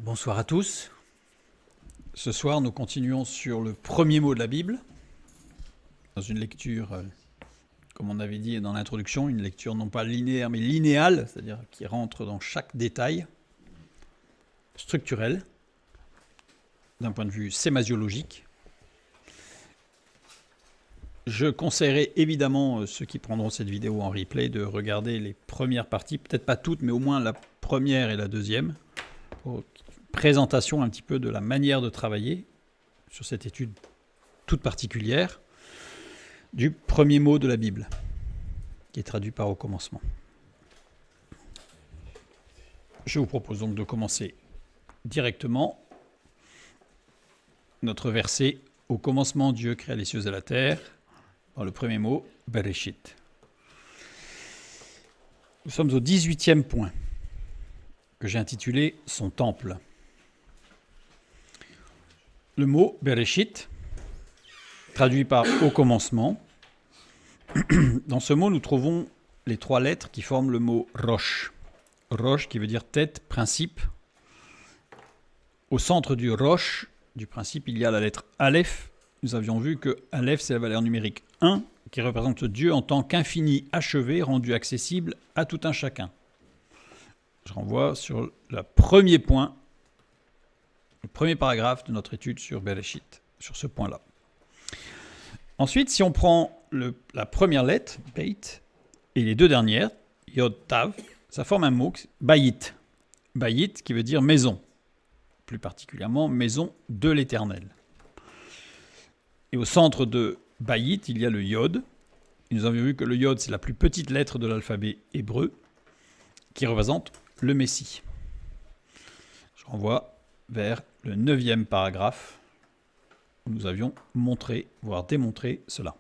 Bonsoir à tous. Ce soir, nous continuons sur le premier mot de la Bible, dans une lecture, comme on avait dit dans l'introduction, une lecture non pas linéaire, mais linéale, c'est-à-dire qui rentre dans chaque détail structurel, d'un point de vue sémasiologique. Je conseillerais évidemment ceux qui prendront cette vidéo en replay de regarder les premières parties, peut-être pas toutes, mais au moins la première et la deuxième, pour présentation un petit peu de la manière de travailler sur cette étude toute particulière du premier mot de la Bible, qui est traduit par au commencement. Je vous propose donc de commencer directement notre verset « Au commencement, Dieu créa les cieux et la terre », par le premier mot « Bereshit ». Nous sommes au 18e point, que j'ai intitulé « Son temple ». Le mot « Bereshit », traduit par « au commencement », dans ce mot, nous trouvons les trois lettres qui forment le mot « rosh ». Rosh qui veut dire tête, principe. Au centre du rosh, du principe, il y a la lettre Aleph. Nous avions vu que Aleph, c'est la valeur numérique 1, qui représente Dieu en tant qu'infini achevé, rendu accessible à tout un chacun. Je renvoie sur le premier point, le premier paragraphe de notre étude sur Bereshit, sur ce point-là. Ensuite, si on prend la première lettre, Beit, et les deux dernières, Yod, Tav, ça forme un mot, Bayit. Bayit qui veut dire maison, plus particulièrement maison de l'Éternel. Et au centre de Bayit, il y a le Yod. Et nous avions vu que le Yod, c'est la plus petite lettre de l'alphabet hébreu, qui représente le Messie. Je renvoie vers le 9e paragraphe, où nous avions montré, voire démontré cela.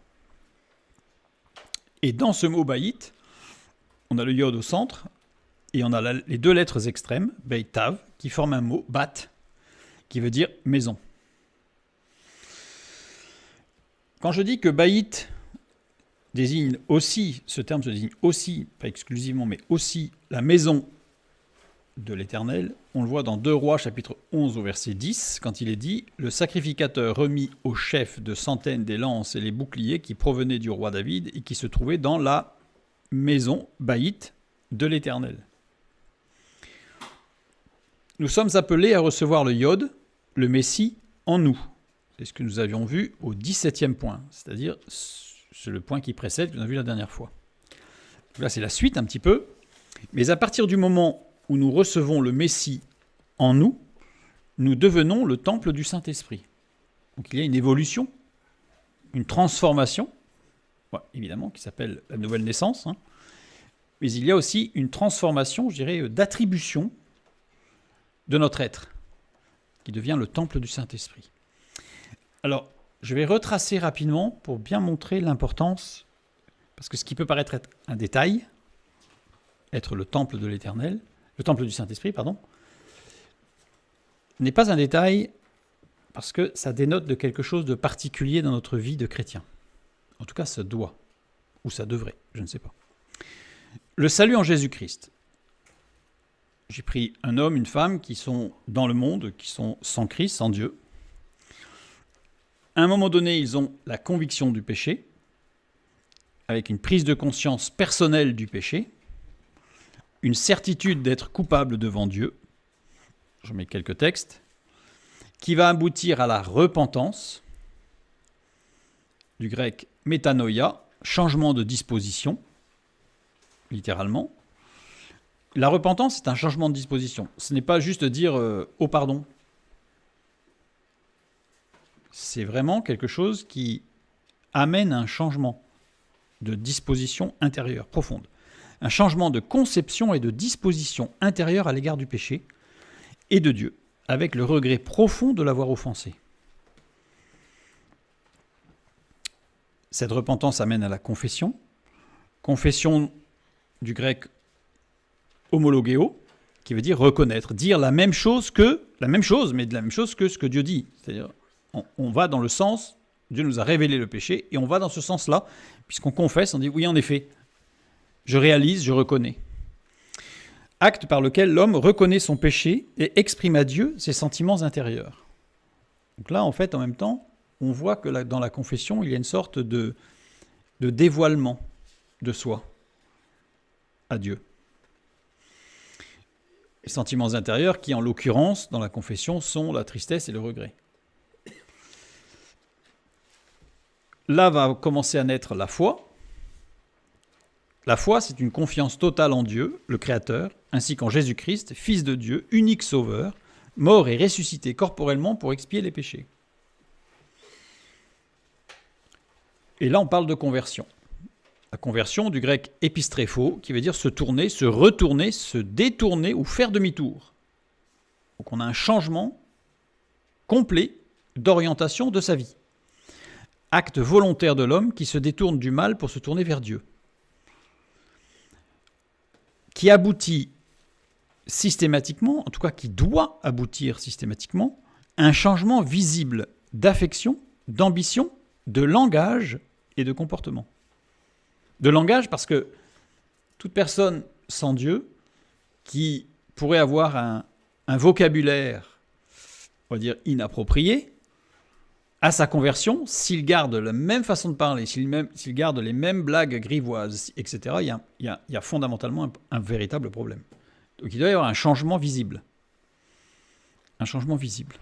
Et dans ce mot Bayit, on a le Yod au centre, et on a les deux lettres extrêmes, Beit Tav, qui forment un mot, Bat, qui veut dire maison. Quand je dis que Bayit désigne aussi, ce terme se désigne aussi, pas exclusivement, mais aussi la maison de l'Éternel, on le voit dans 2 Rois, chapitre 11, au verset 10, quand il est dit « Le sacrificateur remit au chef de centaines des lances et les boucliers qui provenaient du roi David et qui se trouvaient dans la maison, Bayit, de l'Éternel. » Nous sommes appelés à recevoir le Yod, le Messie, en nous. C'est ce que nous avions vu au 17e point, c'est-à-dire c'est le point qui précède, que nous avons vu la dernière fois. Là, c'est la suite un petit peu, mais à partir du moment où nous recevons le Messie en nous, nous devenons le temple du Saint-Esprit. Donc il y a une évolution, une transformation, évidemment, qui s'appelle la nouvelle naissance, mais il y a aussi une transformation, je dirais, d'attribution de notre être, qui devient le temple du Saint-Esprit. Alors, je vais retracer rapidement pour bien montrer l'importance, parce que ce qui peut paraître être un détail, être le temple de l'Éternel, le temple du Saint-Esprit, pardon, n'est pas un détail parce que ça dénote de quelque chose de particulier dans notre vie de chrétien. En tout cas, ça doit, ou ça devrait, je ne sais pas. Le salut en Jésus-Christ. J'ai pris un homme, une femme qui sont dans le monde, qui sont sans Christ, sans Dieu. À un moment donné, ils ont la conviction du péché, avec une prise de conscience personnelle du péché, une certitude d'être coupable devant Dieu, je mets quelques textes, qui va aboutir à la repentance, du grec métanoïa, changement de disposition, littéralement. La repentance, c'est un changement de disposition. Ce n'est pas juste dire « oh pardon ». C'est vraiment quelque chose qui amène un changement de disposition intérieure profonde. Un changement de conception et de disposition intérieure à l'égard du péché et de Dieu, avec le regret profond de l'avoir offensé. Cette repentance amène à la confession. Confession du grec homologéo, qui veut dire reconnaître, dire la même chose, mais de la même chose que ce que Dieu dit. C'est-à-dire, on va dans le sens, Dieu nous a révélé le péché, et on va dans ce sens-là, puisqu'on confesse, on dit oui, en effet, je réalise, je reconnais. Acte par lequel l'homme reconnaît son péché et exprime à Dieu ses sentiments intérieurs. Donc là, en fait, en même temps, on voit que dans la confession, il y a une sorte de dévoilement de soi à Dieu. Les sentiments intérieurs qui, en l'occurrence, dans la confession, sont la tristesse et le regret. Là va commencer à naître la foi. La foi, c'est une confiance totale en Dieu, le Créateur, ainsi qu'en Jésus-Christ, Fils de Dieu, unique Sauveur, mort et ressuscité corporellement pour expier les péchés. Et là, on parle de conversion. La conversion, du grec épistrépho, qui veut dire se tourner, se retourner, se détourner ou faire demi-tour. Donc on a un changement complet d'orientation de sa vie. Acte volontaire de l'homme qui se détourne du mal pour se tourner vers Dieu. Qui aboutit systématiquement, en tout cas qui doit aboutir systématiquement, à un changement visible d'affection, d'ambition, de langage et de comportement. De langage parce que toute personne sans Dieu qui pourrait avoir un vocabulaire, on va dire, inapproprié, à sa conversion, s'il garde la même façon de parler, s'il garde les mêmes blagues grivoises, etc., il y a fondamentalement un véritable problème. Donc il doit y avoir un changement visible. Un changement visible.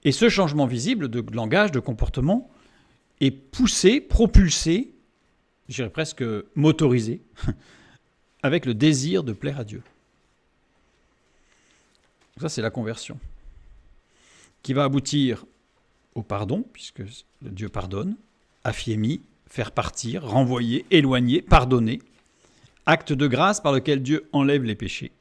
Et ce changement visible de langage, de comportement, est poussé, propulsé, je dirais presque motorisé, avec le désir de plaire à Dieu. Ça, c'est la conversion, qui va aboutir au pardon, puisque Dieu pardonne, aphiémie, faire partir, renvoyer, éloigner, pardonner, acte de grâce par lequel Dieu enlève les péchés.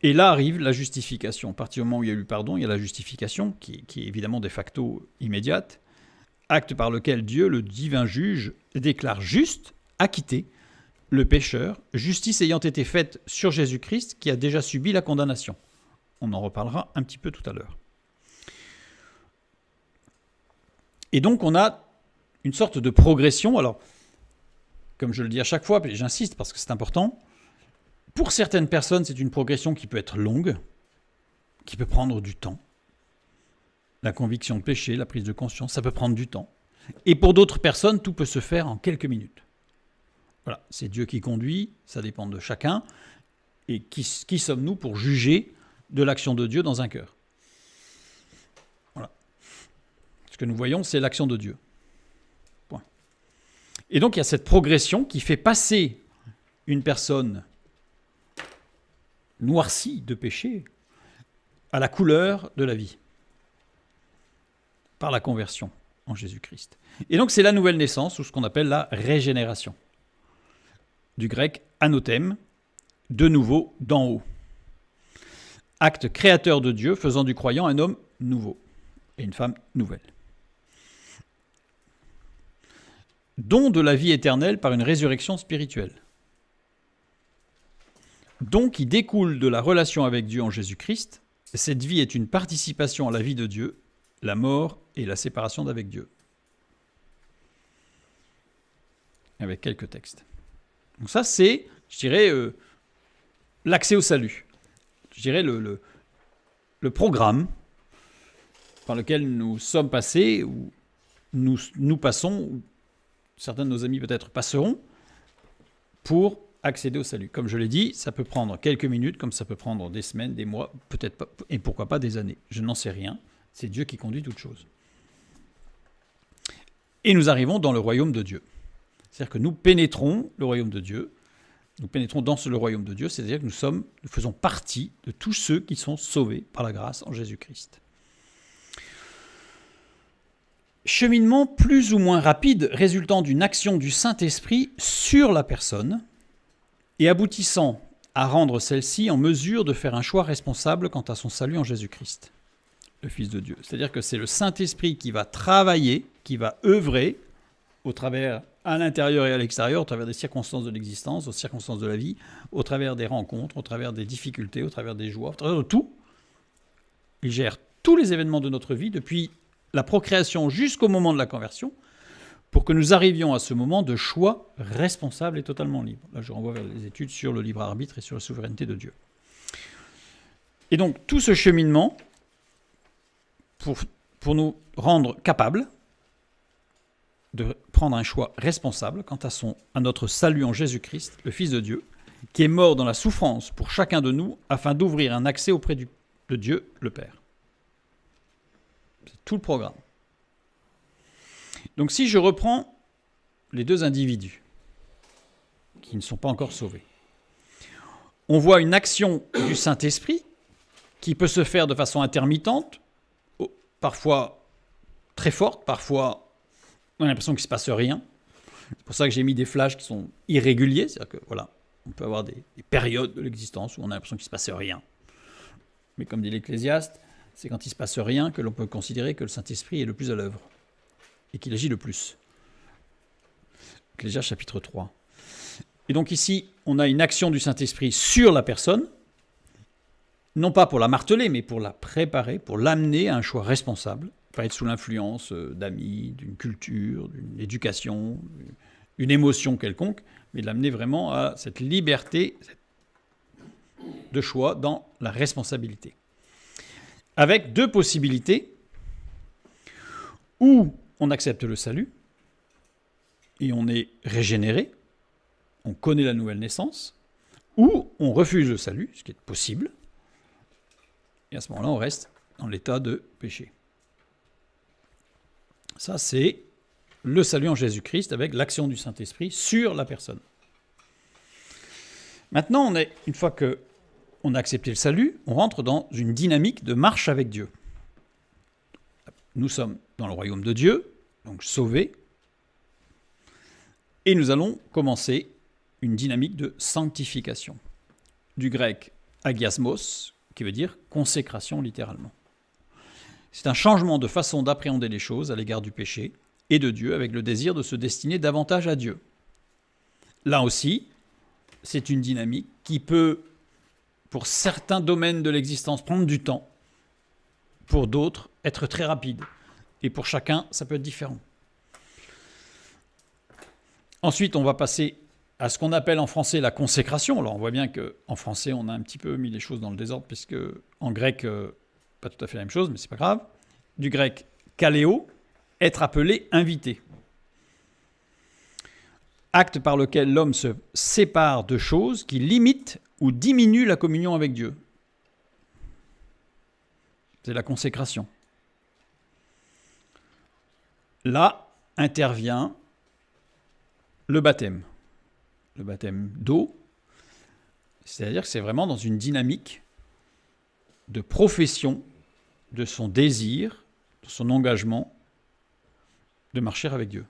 Et là arrive la justification. À partir du moment où il y a eu le pardon, il y a la justification, qui est évidemment de facto immédiate, acte par lequel Dieu, le divin juge, déclare juste, acquitté, le pécheur, justice ayant été faite sur Jésus-Christ, qui a déjà subi la condamnation. On en reparlera un petit peu tout à l'heure. Et donc, on a une sorte de progression. Alors, comme je le dis à chaque fois, et j'insiste parce que c'est important, pour certaines personnes, c'est une progression qui peut être longue, qui peut prendre du temps. La conviction de péché, la prise de conscience, ça peut prendre du temps. Et pour d'autres personnes, tout peut se faire en quelques minutes. Voilà, c'est Dieu qui conduit, ça dépend de chacun. Et qui sommes-nous pour juger de l'action de Dieu dans un cœur? Voilà. Ce que nous voyons, c'est l'action de Dieu. Point. Et donc, il y a cette progression qui fait passer une personne noircie de péché à la couleur de la vie, par la conversion en Jésus-Christ. Et donc, c'est la nouvelle naissance, ou ce qu'on appelle la régénération. Du grec anathème, de nouveau d'en haut. Acte créateur de Dieu, faisant du croyant un homme nouveau et une femme nouvelle. Don de la vie éternelle par une résurrection spirituelle. Don qui découle de la relation avec Dieu en Jésus-Christ. Cette vie est une participation à la vie de Dieu, la mort et la séparation d'avec Dieu. Avec quelques textes. Donc ça, c'est, je dirais, l'accès au salut. Je dirais le programme par lequel nous sommes passés, ou nous passons, ou certains de nos amis peut-être passeront, pour accéder au salut. Comme je l'ai dit, ça peut prendre quelques minutes, comme ça peut prendre des semaines, des mois, peut-être pas, et pourquoi pas des années. Je n'en sais rien. C'est Dieu qui conduit toutes choses. Et nous arrivons dans le royaume de Dieu. C'est-à-dire que nous pénétrons le royaume de Dieu. Nous pénétrons dans le royaume de Dieu, c'est-à-dire que nous faisons partie de tous ceux qui sont sauvés par la grâce en Jésus-Christ. Cheminement plus ou moins rapide résultant d'une action du Saint-Esprit sur la personne et aboutissant à rendre celle-ci en mesure de faire un choix responsable quant à son salut en Jésus-Christ, le Fils de Dieu. C'est-à-dire que c'est le Saint-Esprit qui va travailler, qui va œuvrer au travers, à l'intérieur et à l'extérieur, au travers des circonstances de l'existence, aux circonstances de la vie, au travers des rencontres, au travers des difficultés, au travers des joies, au travers de tout. Il gère tous les événements de notre vie, depuis la procréation jusqu'au moment de la conversion, pour que nous arrivions à ce moment de choix responsable et totalement libre. Là, je renvoie vers les études sur le libre arbitre et sur la souveraineté de Dieu. Et donc, tout ce cheminement, pour nous rendre capables de prendre un choix responsable quant à notre salut en Jésus-Christ, le Fils de Dieu, qui est mort dans la souffrance pour chacun de nous, afin d'ouvrir un accès auprès de Dieu, le Père. C'est tout le programme. Donc si je reprends les deux individus qui ne sont pas encore sauvés, on voit une action du Saint-Esprit qui peut se faire de façon intermittente, parfois très forte, parfois on a l'impression qu'il ne se passe rien. C'est pour ça que j'ai mis des flashs qui sont irréguliers, c'est-à-dire que voilà, on peut avoir des périodes de l'existence où on a l'impression qu'il ne se passe rien. Mais comme dit l'Ecclésiaste, c'est quand il ne se passe rien que l'on peut considérer que le Saint-Esprit est le plus à l'œuvre et qu'il agit le plus. Ecclésiaste chapitre 3. Et donc ici, on a une action du Saint-Esprit sur la personne, non pas pour la marteler, mais pour la préparer, pour l'amener à un choix responsable, pas être sous l'influence d'amis, d'une culture, d'une éducation, d'une émotion quelconque, mais de l'amener vraiment à cette liberté de choix dans la responsabilité. Avec deux possibilités, où on accepte le salut, et on est régénéré, on connaît la nouvelle naissance, ou on refuse le salut, ce qui est possible, et à ce moment-là, on reste dans l'état de péché. Ça, c'est le salut en Jésus-Christ avec l'action du Saint-Esprit sur la personne. Maintenant, une fois qu'on a accepté le salut, on rentre dans une dynamique de marche avec Dieu. Nous sommes dans le royaume de Dieu, donc sauvés, et nous allons commencer une dynamique de sanctification. Du grec agiasmos, qui veut dire consécration littéralement. C'est un changement de façon d'appréhender les choses à l'égard du péché et de Dieu avec le désir de se destiner davantage à Dieu. Là aussi, c'est une dynamique qui peut, pour certains domaines de l'existence, prendre du temps, pour d'autres, être très rapide. Et pour chacun, ça peut être différent. Ensuite, on va passer à ce qu'on appelle en français la consécration. Alors on voit bien qu'en français, on a un petit peu mis les choses dans le désordre, puisque en grec, pas tout à fait la même chose, mais c'est pas grave. Du grec kaleo, être appelé, invité. Acte par lequel l'homme se sépare de choses qui limitent ou diminuent la communion avec Dieu. C'est la consécration. Là intervient le baptême d'eau, c'est-à-dire que c'est vraiment dans une dynamique de profession de son désir, de son engagement de marcher avec Dieu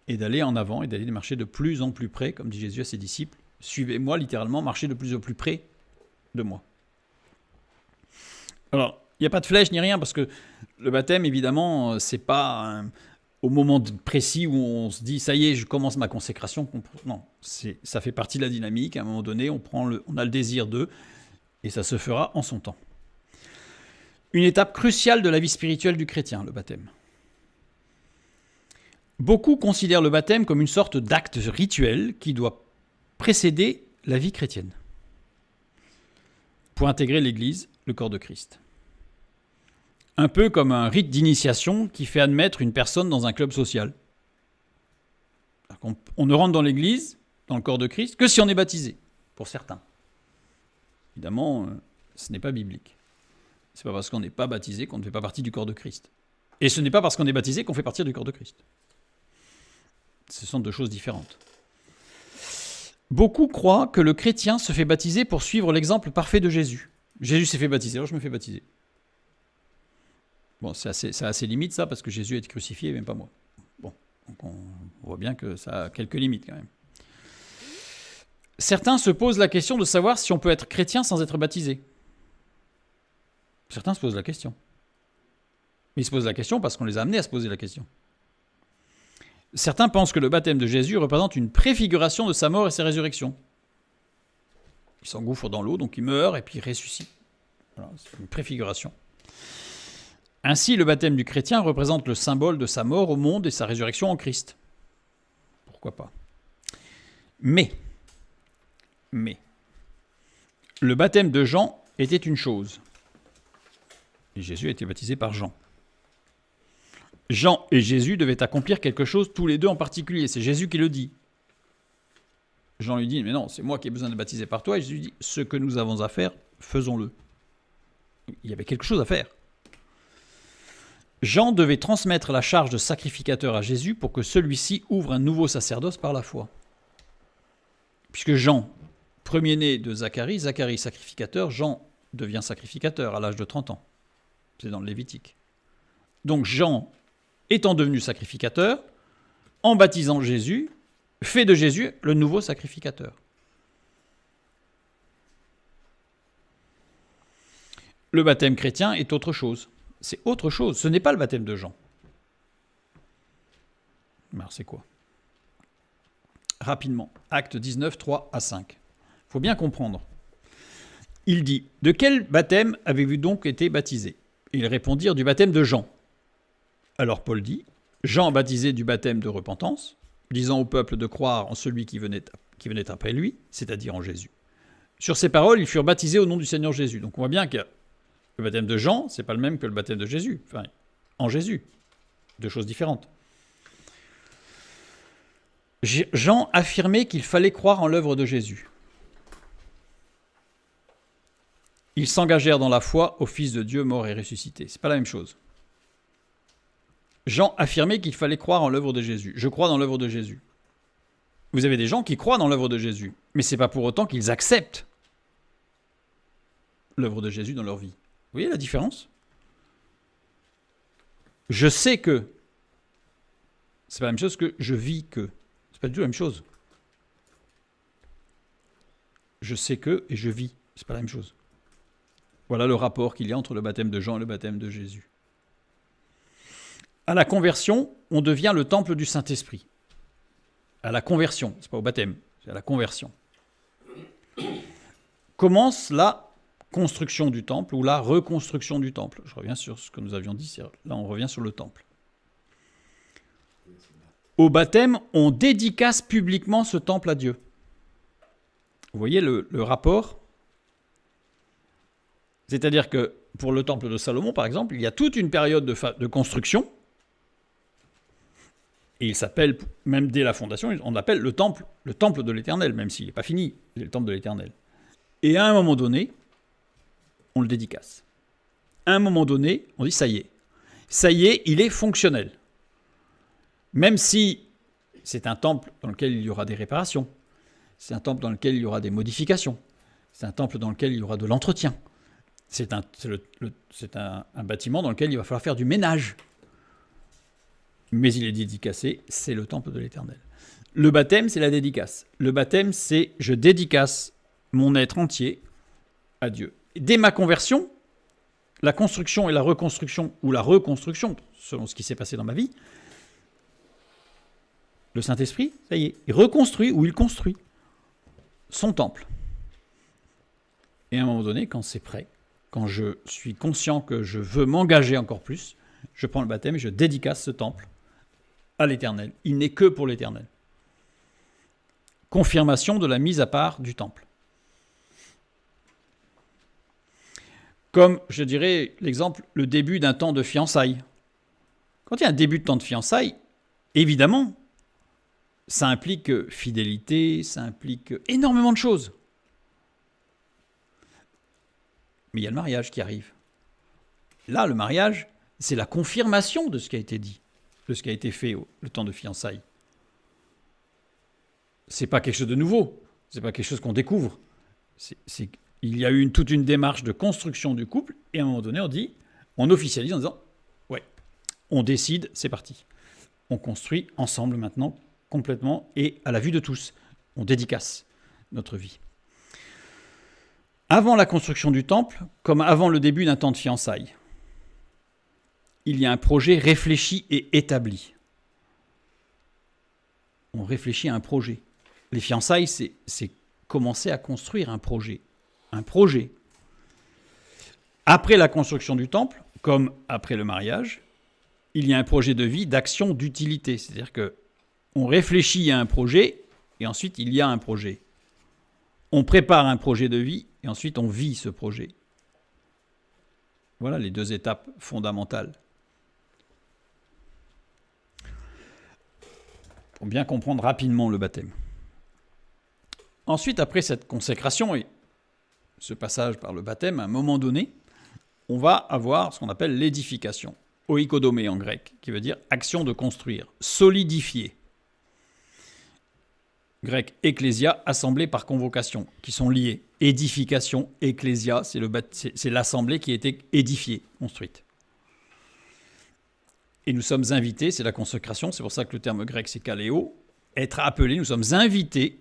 et d'aller en avant et d'aller marcher de plus en plus près, comme dit Jésus à ses disciples, suivez-moi, littéralement, marchez de plus en plus près de moi. Alors, il n'y a pas de flèche ni rien, parce que le baptême, évidemment, c'est pas au moment précis où on se dit, ça y est, je commence ma consécration. Non, ça fait partie de la dynamique. À un moment donné, on a le désir d'eux, et ça se fera en son temps. Une étape cruciale de la vie spirituelle du chrétien, le baptême. Beaucoup considèrent le baptême comme une sorte d'acte rituel qui doit précéder la vie chrétienne pour intégrer l'Église, le corps de Christ. Un peu comme un rite d'initiation qui fait admettre une personne dans un club social. On ne rentre dans l'Église, dans le corps de Christ, que si on est baptisé, pour certains. Évidemment, ce n'est pas biblique. Ce n'est pas parce qu'on n'est pas baptisé qu'on ne fait pas partie du corps de Christ. Et ce n'est pas parce qu'on est baptisé qu'on fait partie du corps de Christ. Ce sont deux choses différentes. Beaucoup croient que le chrétien se fait baptiser pour suivre l'exemple parfait de Jésus. Jésus s'est fait baptiser, alors je me fais baptiser. Bon, c'est assez limite ça, parce que Jésus a été crucifié, même pas moi. Bon, donc on voit bien que ça a quelques limites quand même. Certains se posent la question de savoir si on peut être chrétien sans être baptisé. Certains se posent la question. Mais ils se posent la question parce qu'on les a amenés à se poser la question. Certains pensent que le baptême de Jésus représente une préfiguration de sa mort et sa résurrection. Il s'engouffre dans l'eau, donc il meurt et puis il ressuscite. Voilà, c'est une préfiguration. Ainsi, le baptême du chrétien représente le symbole de sa mort au monde et sa résurrection en Christ. pourquoi pas. Mais, le baptême de Jean était une chose. Et Jésus a été baptisé par Jean. Jean et Jésus devaient accomplir quelque chose, tous les deux en particulier. C'est Jésus qui le dit. Jean lui dit, mais non, c'est moi qui ai besoin de baptiser par toi. Et Jésus dit, ce que nous avons à faire, faisons-le. Il y avait quelque chose à faire. Jean devait transmettre la charge de sacrificateur à Jésus pour que celui-ci ouvre un nouveau sacerdoce par la foi. Puisque Jean, premier-né de Zacharie, Zacharie sacrificateur, Jean devient sacrificateur à l'âge de 30 ans. C'est dans le Lévitique. Donc Jean, étant devenu sacrificateur, en baptisant Jésus, fait de Jésus le nouveau sacrificateur. Le baptême chrétien est autre chose. C'est autre chose. Ce n'est pas le baptême de Jean. Alors c'est quoi ? Rapidement. Acte 19, 3 à 5. Il faut bien comprendre. Il dit, « De quel baptême avez-vous donc été baptisés ?» Ils répondirent, « Du baptême de Jean. » Alors Paul dit, « Jean baptisé du baptême de repentance, disant au peuple de croire en celui qui venait après lui, c'est-à-dire en Jésus. » Sur ces paroles, ils furent baptisés au nom du Seigneur Jésus. Donc on voit bien que le baptême de Jean, c'est pas le même que le baptême de Jésus. Enfin, en Jésus. Deux choses différentes. Jean affirmait qu'il fallait croire en l'œuvre de Jésus. Ils s'engagèrent dans la foi au Fils de Dieu mort et ressuscité. C'est pas la même chose. Jean affirmait qu'il fallait croire en l'œuvre de Jésus. Je crois dans l'œuvre de Jésus. Vous avez des gens qui croient dans l'œuvre de Jésus, mais c'est pas pour autant qu'ils acceptent l'œuvre de Jésus dans leur vie. Vous voyez la différence ? Je sais que c'est pas la même chose que je vis que. C'est pas du tout la même chose. Je sais que et je vis. C'est pas la même chose. Voilà le rapport qu'il y a entre le baptême de Jean et le baptême de Jésus. À la conversion, on devient le temple du Saint-Esprit. À la conversion, c'est pas au baptême, c'est à la conversion. Commence la construction du temple ou la reconstruction du temple. Je reviens sur ce que nous avions dit, là on revient sur le temple. Au baptême, on dédicace publiquement ce temple à Dieu. Vous voyez le rapport ? C'est-à-dire que pour le temple de Salomon, par exemple, il y a toute une période de construction. Et il s'appelle, même dès la fondation, on l'appelle le temple de l'Éternel, même s'il n'est pas fini, c'est le temple de l'Éternel. Et à un moment donné, on le dédicace. À un moment donné, on dit ça y est, il est fonctionnel. Même si c'est un temple dans lequel il y aura des réparations, c'est un temple dans lequel il y aura des modifications, c'est un temple dans lequel il y aura de l'entretien, c'est un bâtiment dans lequel il va falloir faire du ménage. Mais il est dédicacé, c'est le temple de l'Éternel. Le baptême, c'est la dédicace. Le baptême, c'est je dédicace mon être entier à Dieu. Et dès ma conversion, la construction et la reconstruction, ou la reconstruction, selon ce qui s'est passé dans ma vie, le Saint-Esprit, ça y est, il reconstruit ou il construit son temple. Et à un moment donné, quand c'est prêt, quand je suis conscient que je veux m'engager encore plus, je prends le baptême et je dédicace ce temple à l'Éternel. Il n'est que pour l'Éternel. Confirmation de la mise à part du temple. Comme, je dirais, l'exemple, le début d'un temps de fiançailles. Quand il y a un début de temps de fiançailles, évidemment, ça implique fidélité, ça implique énormément de choses. Mais il y a le mariage qui arrive. Là, le mariage, c'est la confirmation de ce qui a été dit, de ce qui a été fait le temps de fiançailles. C'est pas quelque chose de nouveau, c'est pas quelque chose qu'on découvre. Il y a eu toute une démarche de construction du couple, et à un moment donné, on officialise en disant, ouais, on décide, c'est parti. On construit ensemble maintenant, complètement, et à la vue de tous. On dédicace notre vie. Avant la construction du temple, comme avant le début d'un temps de fiançailles, il y a un projet réfléchi et établi. On réfléchit à un projet. Les fiançailles, c'est commencer à construire un projet. Un projet. Après la construction du temple, comme après le mariage, il y a un projet de vie, d'action, d'utilité. C'est-à-dire que On réfléchit à un projet et ensuite il y a un projet. On prépare un projet de vie et ensuite on vit ce projet. Voilà les deux étapes fondamentales. Pour bien comprendre rapidement le baptême. Ensuite, après cette consécration et ce passage par le baptême, à un moment donné, on va avoir ce qu'on appelle l'édification, oikodomé en grec, qui veut dire action de construire, solidifier. Grec ecclésia, assemblée par convocation, qui sont liés. Édification, ecclésia, c'est l'assemblée qui a été édifiée, construite. Et nous sommes invités, c'est la consécration, c'est pour ça que le terme grec c'est kaléo, être appelés, nous sommes invités,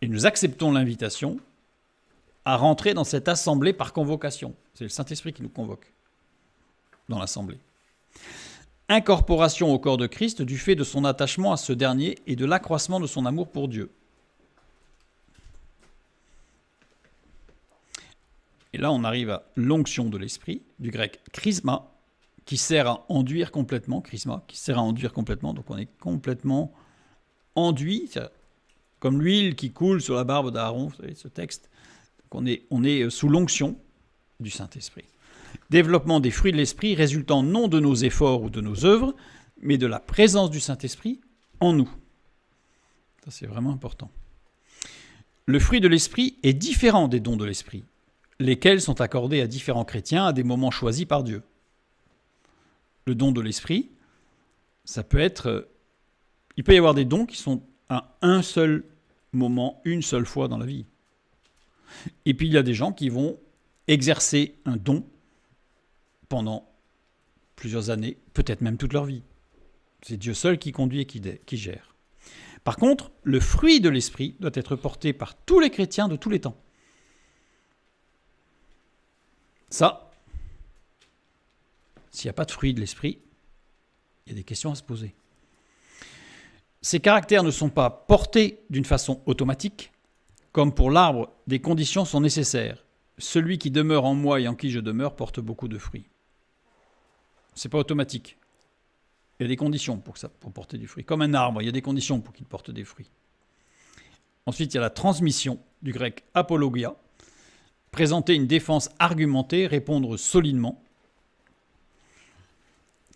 et nous acceptons l'invitation à rentrer dans cette assemblée par convocation. C'est le Saint-Esprit qui nous convoque dans l'assemblée. Incorporation au corps de Christ du fait de son attachement à ce dernier et de l'accroissement de son amour pour Dieu. Et là, on arrive à l'onction de l'esprit, du grec chrisma, qui sert à enduire complètement, chrisma, qui sert à enduire complètement, donc on est complètement enduit, comme l'huile qui coule sur la barbe d'Aaron, vous savez, ce texte. Donc on est sous l'onction du Saint-Esprit. Développement des fruits de l'esprit résultant non de nos efforts ou de nos œuvres, mais de la présence du Saint-Esprit en nous. Ça, c'est vraiment important. Le fruit de l'esprit est différent des dons de l'esprit, lesquels sont accordés à différents chrétiens à des moments choisis par Dieu. Le don de l'esprit, ça peut être... Il peut y avoir des dons qui sont à un seul moment, une seule fois dans la vie. Et puis il y a des gens qui vont exercer un don pendant plusieurs années, peut-être même toute leur vie. C'est Dieu seul qui conduit et qui gère. Par contre, le fruit de l'esprit doit être porté par tous les chrétiens de tous les temps. Ça, s'il n'y a pas de fruit de l'esprit, il y a des questions à se poser. Ces caractères ne sont pas portés d'une façon automatique. Comme pour l'arbre, des conditions sont nécessaires. Celui qui demeure en moi et en qui je demeure porte beaucoup de fruits. Ce n'est pas automatique. Il y a des conditions pour porter du fruit. Comme un arbre, il y a des conditions pour qu'il porte des fruits. Ensuite, il y a la transmission, du grec apologia. Présenter une défense argumentée, répondre solidement.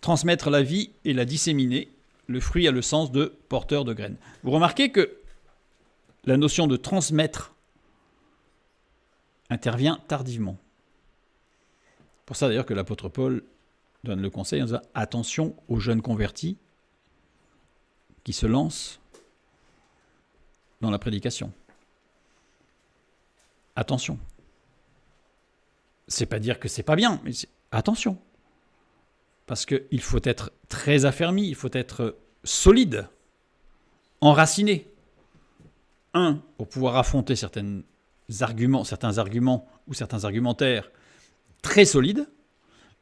Transmettre la vie et la disséminer. Le fruit a le sens de porteur de graines. Vous remarquez que la notion de transmettre intervient tardivement. Pour ça d'ailleurs que l'apôtre Paul donne le conseil en disant attention aux jeunes convertis qui se lancent dans la prédication. Attention. C'est pas dire que c'est pas bien, mais attention. Parce qu'il faut être très affermi, il faut être solide, enraciné. Pour pouvoir affronter certains arguments ou certains argumentaires très solides.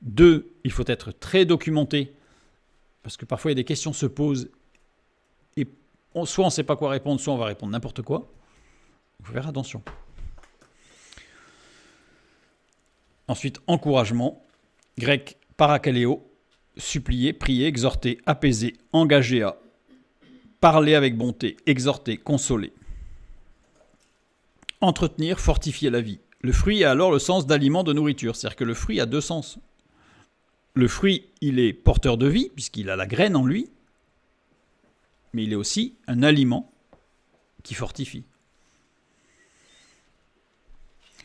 2, il faut être très documenté, parce que parfois il y a des questions se posent, et soit on ne sait pas quoi répondre, soit on va répondre n'importe quoi. Il faut faire attention. Ensuite, encouragement, grec parakaleo, supplier, prier, exhorter, apaiser, engager à, parler avec bonté, exhorter, consoler. Entretenir, fortifier la vie. Le fruit a alors le sens d'aliment, de nourriture. C'est-à-dire que le fruit a deux sens. Le fruit, il est porteur de vie, puisqu'il a la graine en lui, mais il est aussi un aliment qui fortifie.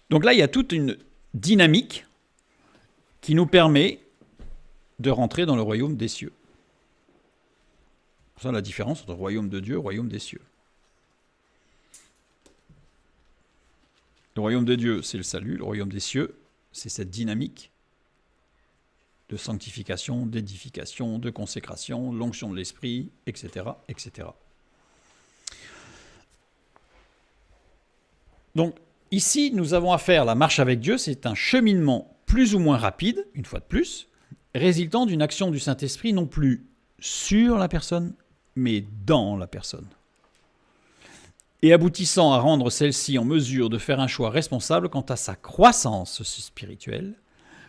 Donc là, il y a toute une dynamique qui nous permet de rentrer dans le royaume des cieux. C'est ça la différence entre royaume de Dieu et royaume des cieux. Le royaume de Dieu, c'est le salut. Le royaume des cieux, c'est cette dynamique de sanctification, d'édification, de consécration, l'onction de l'esprit, etc., etc. Donc, ici, nous avons affaire à la marche avec Dieu. C'est un cheminement plus ou moins rapide, une fois de plus, résultant d'une action du Saint-Esprit non plus sur la personne, mais dans la personne. Et aboutissant à rendre celle-ci en mesure de faire un choix responsable quant à sa croissance spirituelle,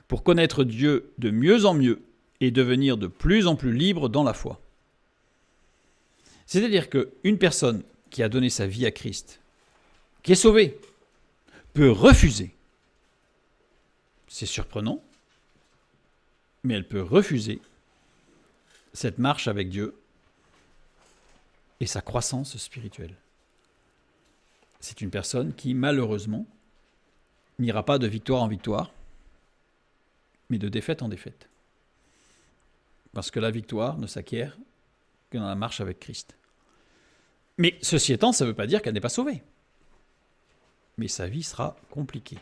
pour connaître Dieu de mieux en mieux et devenir de plus en plus libre dans la foi. C'est-à-dire qu'une personne qui a donné sa vie à Christ, qui est sauvée, peut refuser. C'est surprenant, mais elle peut refuser cette marche avec Dieu et sa croissance spirituelle. C'est une personne qui, malheureusement, n'ira pas de victoire en victoire, mais de défaite en défaite. Parce que la victoire ne s'acquiert que dans la marche avec Christ. Mais ceci étant, ça ne veut pas dire qu'elle n'est pas sauvée. Mais sa vie sera compliquée.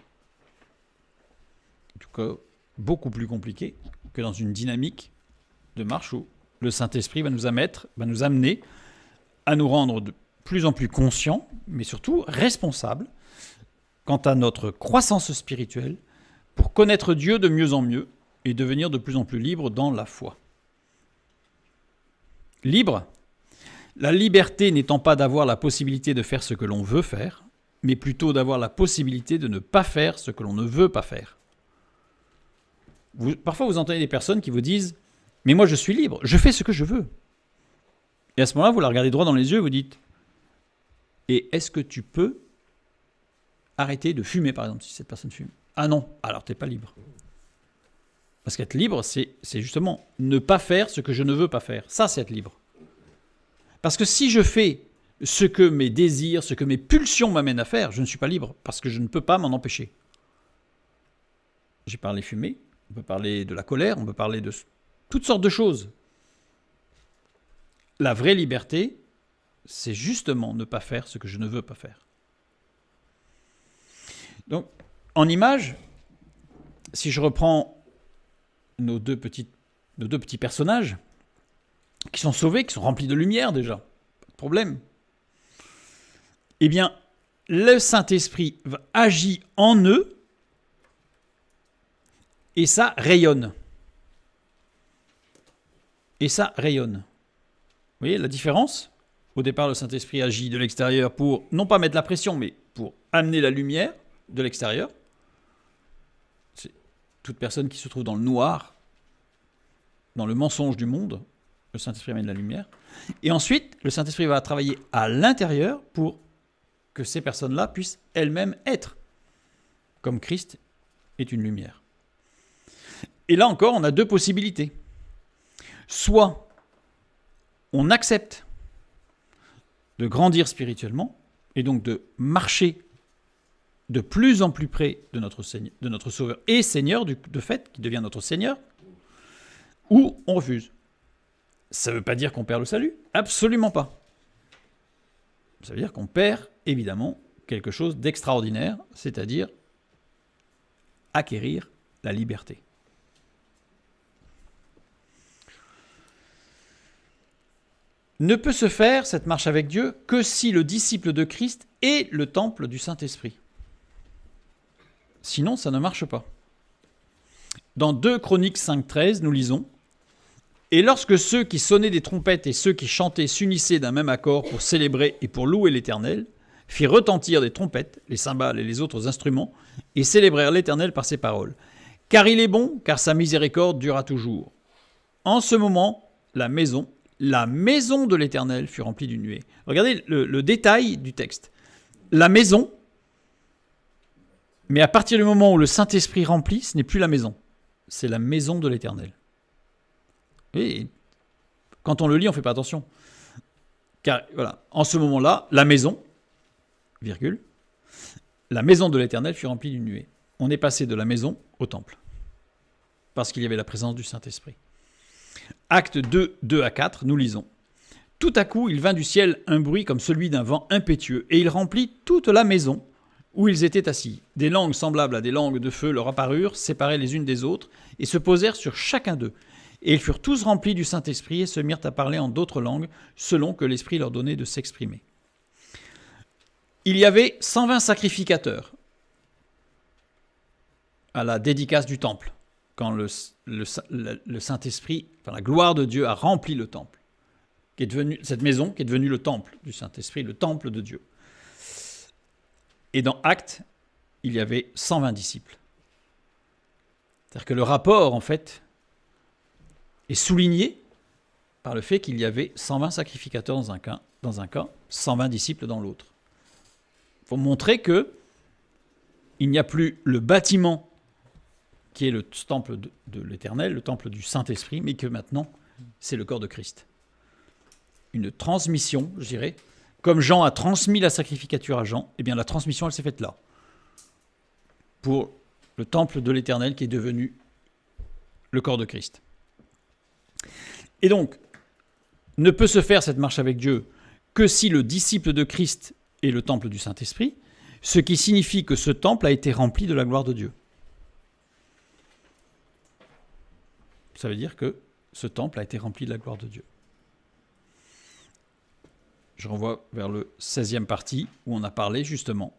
En tout cas, beaucoup plus compliquée que dans une dynamique de marche où le Saint-Esprit va nous amener à nous rendre de plus en plus conscients, mais surtout responsables quant à notre croissance spirituelle pour connaître Dieu de mieux en mieux et devenir de plus en plus libre dans la foi. Libre, la liberté n'étant pas d'avoir la possibilité de faire ce que l'on veut faire, mais plutôt d'avoir la possibilité de ne pas faire ce que l'on ne veut pas faire. Parfois, vous entendez des personnes qui vous disent « Mais moi, je suis libre, je fais ce que je veux. » Et à ce moment-là, vous la regardez droit dans les yeux et vous dites « Et est-ce que tu peux arrêter de fumer, par exemple, si cette personne fume ?» Ah non, alors tu n'es pas libre. Parce qu'être libre, c'est justement ne pas faire ce que je ne veux pas faire. Ça, c'est être libre. Parce que si je fais ce que mes désirs, ce que mes pulsions m'amènent à faire, je ne suis pas libre, parce que je ne peux pas m'en empêcher. J'ai parlé fumer, on peut parler de la colère, on peut parler de toutes sortes de choses. La vraie liberté, c'est justement ne pas faire ce que je ne veux pas faire. Donc, en image, si je reprends nos deux petits personnages, qui sont sauvés, qui sont remplis de lumière déjà, pas de problème. Eh bien, le Saint-Esprit agit en eux et ça rayonne. Et ça rayonne. Vous voyez la différence ? Au départ, le Saint-Esprit agit de l'extérieur pour, non pas mettre la pression, mais pour amener la lumière de l'extérieur. C'est toute personne qui se trouve dans le noir, dans le mensonge du monde, le Saint-Esprit amène la lumière. Et ensuite, le Saint-Esprit va travailler à l'intérieur pour que ces personnes-là puissent elles-mêmes être, comme Christ est une lumière. Et là encore, on a deux possibilités. Soit on accepte de grandir spirituellement, et donc de marcher de plus en plus près de notre Sauveur et Seigneur, de fait, qui devient notre Seigneur, ou on refuse. Ça ne veut pas dire qu'on perd le salut, absolument pas. Ça veut dire qu'on perd, évidemment, quelque chose d'extraordinaire, c'est-à-dire acquérir la liberté. Ne peut se faire, cette marche avec Dieu, que si le disciple de Christ est le temple du Saint-Esprit. Sinon, ça ne marche pas. Dans 2 Chroniques 5.13, nous lisons « Et lorsque ceux qui sonnaient des trompettes et ceux qui chantaient s'unissaient d'un même accord pour célébrer et pour louer l'Éternel, firent retentir des trompettes, les cymbales et les autres instruments, et célébrèrent l'Éternel par ses paroles. Car il est bon, car sa miséricorde durera toujours. En ce moment, la maison de l'Éternel fut remplie d'une nuée. » Regardez le détail du texte. La maison, mais à partir du moment où le Saint-Esprit remplit, ce n'est plus la maison. C'est la maison de l'Éternel. Et quand on le lit, on ne fait pas attention. Car voilà, en ce moment-là, la maison, virgule, la maison de l'Éternel fut remplie d'une nuée. On est passé de la maison au temple. Parce qu'il y avait la présence du Saint-Esprit. Acte 2, 2 à 4, nous lisons. Tout à coup, il vint du ciel un bruit comme celui d'un vent impétueux, et il remplit toute la maison où ils étaient assis. Des langues semblables à des langues de feu leur apparurent, séparées les unes des autres, et se posèrent sur chacun d'eux. Et ils furent tous remplis du Saint-Esprit et se mirent à parler en d'autres langues, selon que l'Esprit leur donnait de s'exprimer. Il y avait 120 sacrificateurs à la dédicace du temple, quand le Saint-Esprit, enfin la gloire de Dieu a rempli le temple, qui est devenu, cette maison qui est devenue le temple du Saint-Esprit, le temple de Dieu. Et dans Actes, il y avait 120 disciples. C'est-à-dire que le rapport, en fait, est souligné par le fait qu'il y avait 120 sacrificateurs dans un cas, 120 disciples dans l'autre. Il faut montrer que il n'y a plus le bâtiment qui est le temple de l'Éternel, le temple du Saint-Esprit, mais que maintenant, c'est le corps de Christ. Une transmission, je dirais, comme Jean a transmis la sacrificature à Jean, eh bien la transmission, elle s'est faite là, pour le temple de l'Éternel qui est devenu le corps de Christ. Et donc, ne peut se faire cette marche avec Dieu que si le disciple de Christ est le temple du Saint-Esprit, ce qui signifie que ce temple a été rempli de la gloire de Dieu. Ça veut dire que ce temple a été rempli de la gloire de Dieu. Je renvoie vers le 16e partie où on a parlé justement,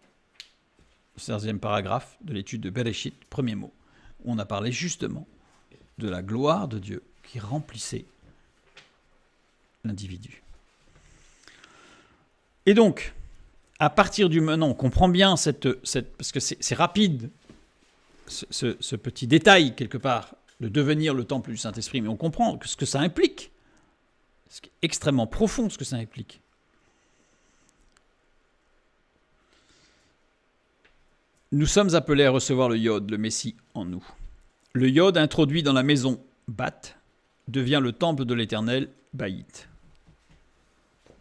le 16e paragraphe de l'étude de Bereshit, premier mot, où on a parlé justement de la gloire de Dieu qui remplissait l'individu. Et donc, à partir du maintenant, on comprend bien parce que c'est rapide, ce petit détail quelque part, de devenir le temple du Saint-Esprit, mais on comprend ce que ça implique. C'est extrêmement profond ce que ça implique. Nous sommes appelés à recevoir le Yod, le Messie, en nous. Le Yod introduit dans la maison Bat devient le temple de l'Éternel Baït.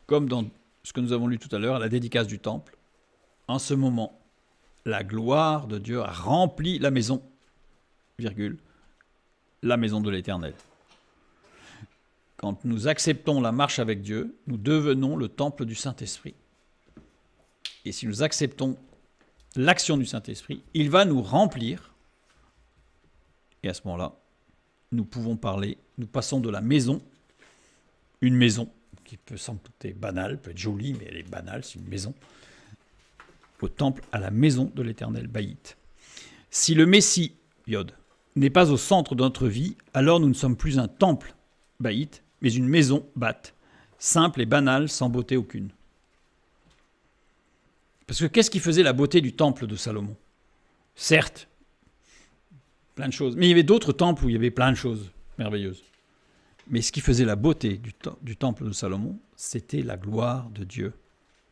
Comme dans ce que nous avons lu tout à l'heure, à la dédicace du temple, en ce moment, la gloire de Dieu a rempli la maison, virgule, la maison de l'Éternel. Quand nous acceptons la marche avec Dieu, nous devenons le temple du Saint-Esprit. Et si nous acceptons l'action du Saint-Esprit, il va nous remplir. Et à ce moment-là, nous pouvons parler, nous passons de la maison, une maison qui peut sembler banale, peut être jolie, mais elle est banale, c'est une maison, au temple, à la maison de l'Éternel Baït. Si le Messie, Yod, n'est pas au centre de notre vie, alors nous ne sommes plus un temple, Baït, mais une maison, Bat, simple et banale, sans beauté aucune. Parce que qu'est-ce qui faisait la beauté du temple de Salomon ? Certes, plein de choses, mais il y avait d'autres temples où il y avait plein de choses merveilleuses. Mais ce qui faisait la beauté du temple de Salomon, c'était la gloire de Dieu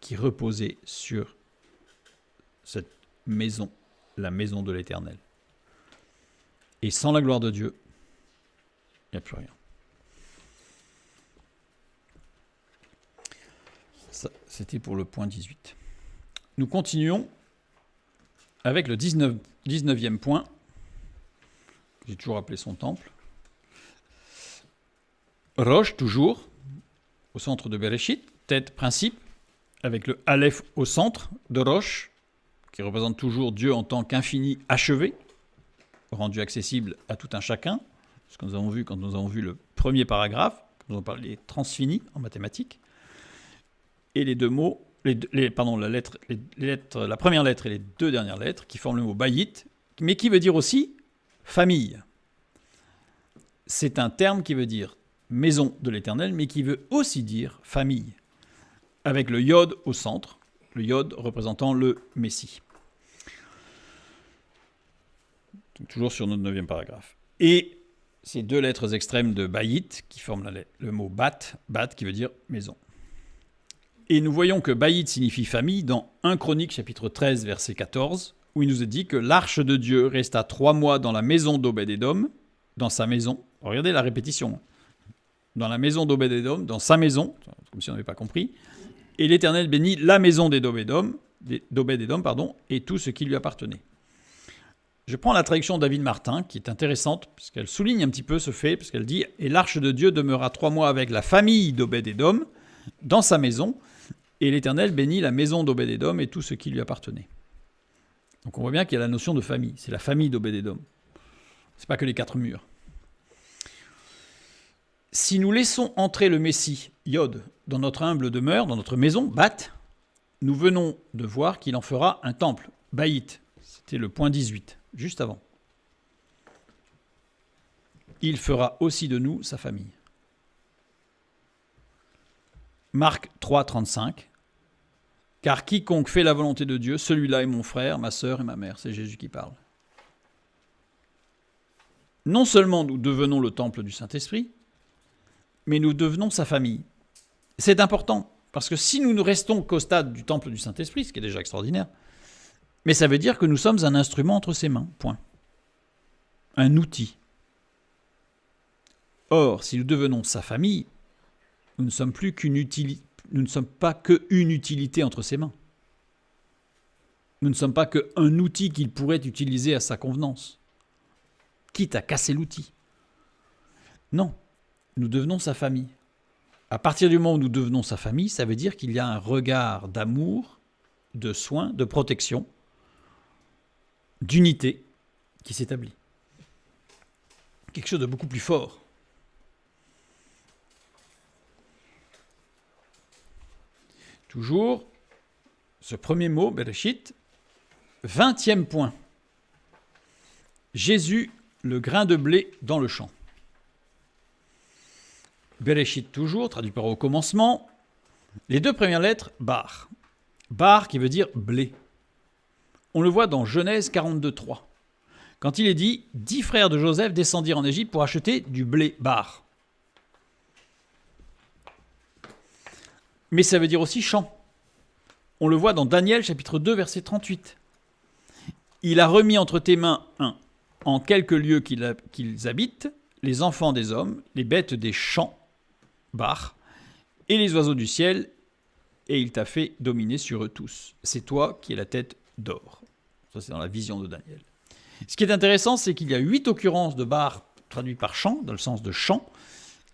qui reposait sur cette maison, la maison de l'Éternel. Et sans la gloire de Dieu, il n'y a plus rien. Ça, c'était pour le point 18. Nous continuons avec le 19e point. J'ai toujours appelé son temple. Rosh, toujours, au centre de Bereshit, tête, principe, avec le Aleph au centre de Rosh, qui représente toujours Dieu en tant qu'infini achevé, rendu accessible à tout un chacun, ce que nous avons vu quand nous avons vu le premier paragraphe, quand nous avons parlé des transfinis en mathématiques, et les deux mots, la première lettre et les deux dernières lettres, qui forment le mot Baït, mais qui veut dire aussi famille. C'est un terme qui veut dire maison de l'Éternel, mais qui veut aussi dire famille, avec le Yod au centre, le Yod représentant le Messie. Donc, toujours sur notre 9e paragraphe. Et ces deux lettres extrêmes de Baït, qui forment le mot Bat qui veut dire maison. Et nous voyons que Baït signifie famille dans 1 Chronique chapitre 13 verset 14, où il nous est dit que l'arche de Dieu resta 3 mois dans la maison d'Obed-Édom, dans sa maison. Regardez la répétition. Dans la maison d'Obed-Édom, dans sa maison, comme si on n'avait pas compris. Et l'Éternel bénit la maison d'Obed-Édom, et tout ce qui lui appartenait. Je prends la traduction de David Martin, qui est intéressante, puisqu'elle souligne un petit peu ce fait, parce qu'elle dit « Et l'arche de Dieu demeura 3 mois avec la famille d'Obed-Édom, dans sa maison, et l'Éternel bénit la maison d'Obed-Édom et tout ce qui lui appartenait. » Donc on voit bien qu'il y a la notion de famille, c'est la famille d'Obed-Édom. C'est pas que les 4 murs. Si nous laissons entrer le Messie, Yod, dans notre humble demeure, dans notre maison, Bat, nous venons de voir qu'il en fera un temple, Baït. C'était le point 18, juste avant. Il fera aussi de nous sa famille. Marc 3, 35. Car quiconque fait la volonté de Dieu, celui-là est mon frère, ma sœur et ma mère. C'est Jésus qui parle. Non seulement nous devenons le temple du Saint-Esprit, mais nous devenons sa famille. C'est important, parce que si nous ne restons qu'au stade du temple du Saint-Esprit, ce qui est déjà extraordinaire, mais ça veut dire que nous sommes un instrument entre ses mains, point. Un outil. Or, si nous devenons sa famille, nous ne sommes pas qu'une utilité entre ses mains. Nous ne sommes pas qu'un outil qu'il pourrait utiliser à sa convenance, quitte à casser l'outil. Non, nous devenons sa famille. À partir du moment où nous devenons sa famille, ça veut dire qu'il y a un regard d'amour, de soin, de protection, d'unité qui s'établit. Quelque chose de beaucoup plus fort. Toujours, ce premier mot, Bereshit, 20e point. Jésus, le grain de blé dans le champ. Bereshit toujours, traduit par au commencement. Les deux premières lettres, bar. Bar qui veut dire blé. On le voit dans Genèse 42.3. Quand il est dit, 10 frères de Joseph descendirent en Égypte pour acheter du blé bar. Mais ça veut dire aussi champ. On le voit dans Daniel chapitre 2 verset 38. Il a remis entre tes mains en quelques lieux qu'ils habitent, les enfants des hommes, les bêtes des champs, bar, et les oiseaux du ciel, et il t'a fait dominer sur eux tous. C'est toi qui es la tête d'or. Ça, c'est dans la vision de Daniel. Ce qui est intéressant, c'est qu'il y a 8 occurrences de bar traduit par champ, dans le sens de champ,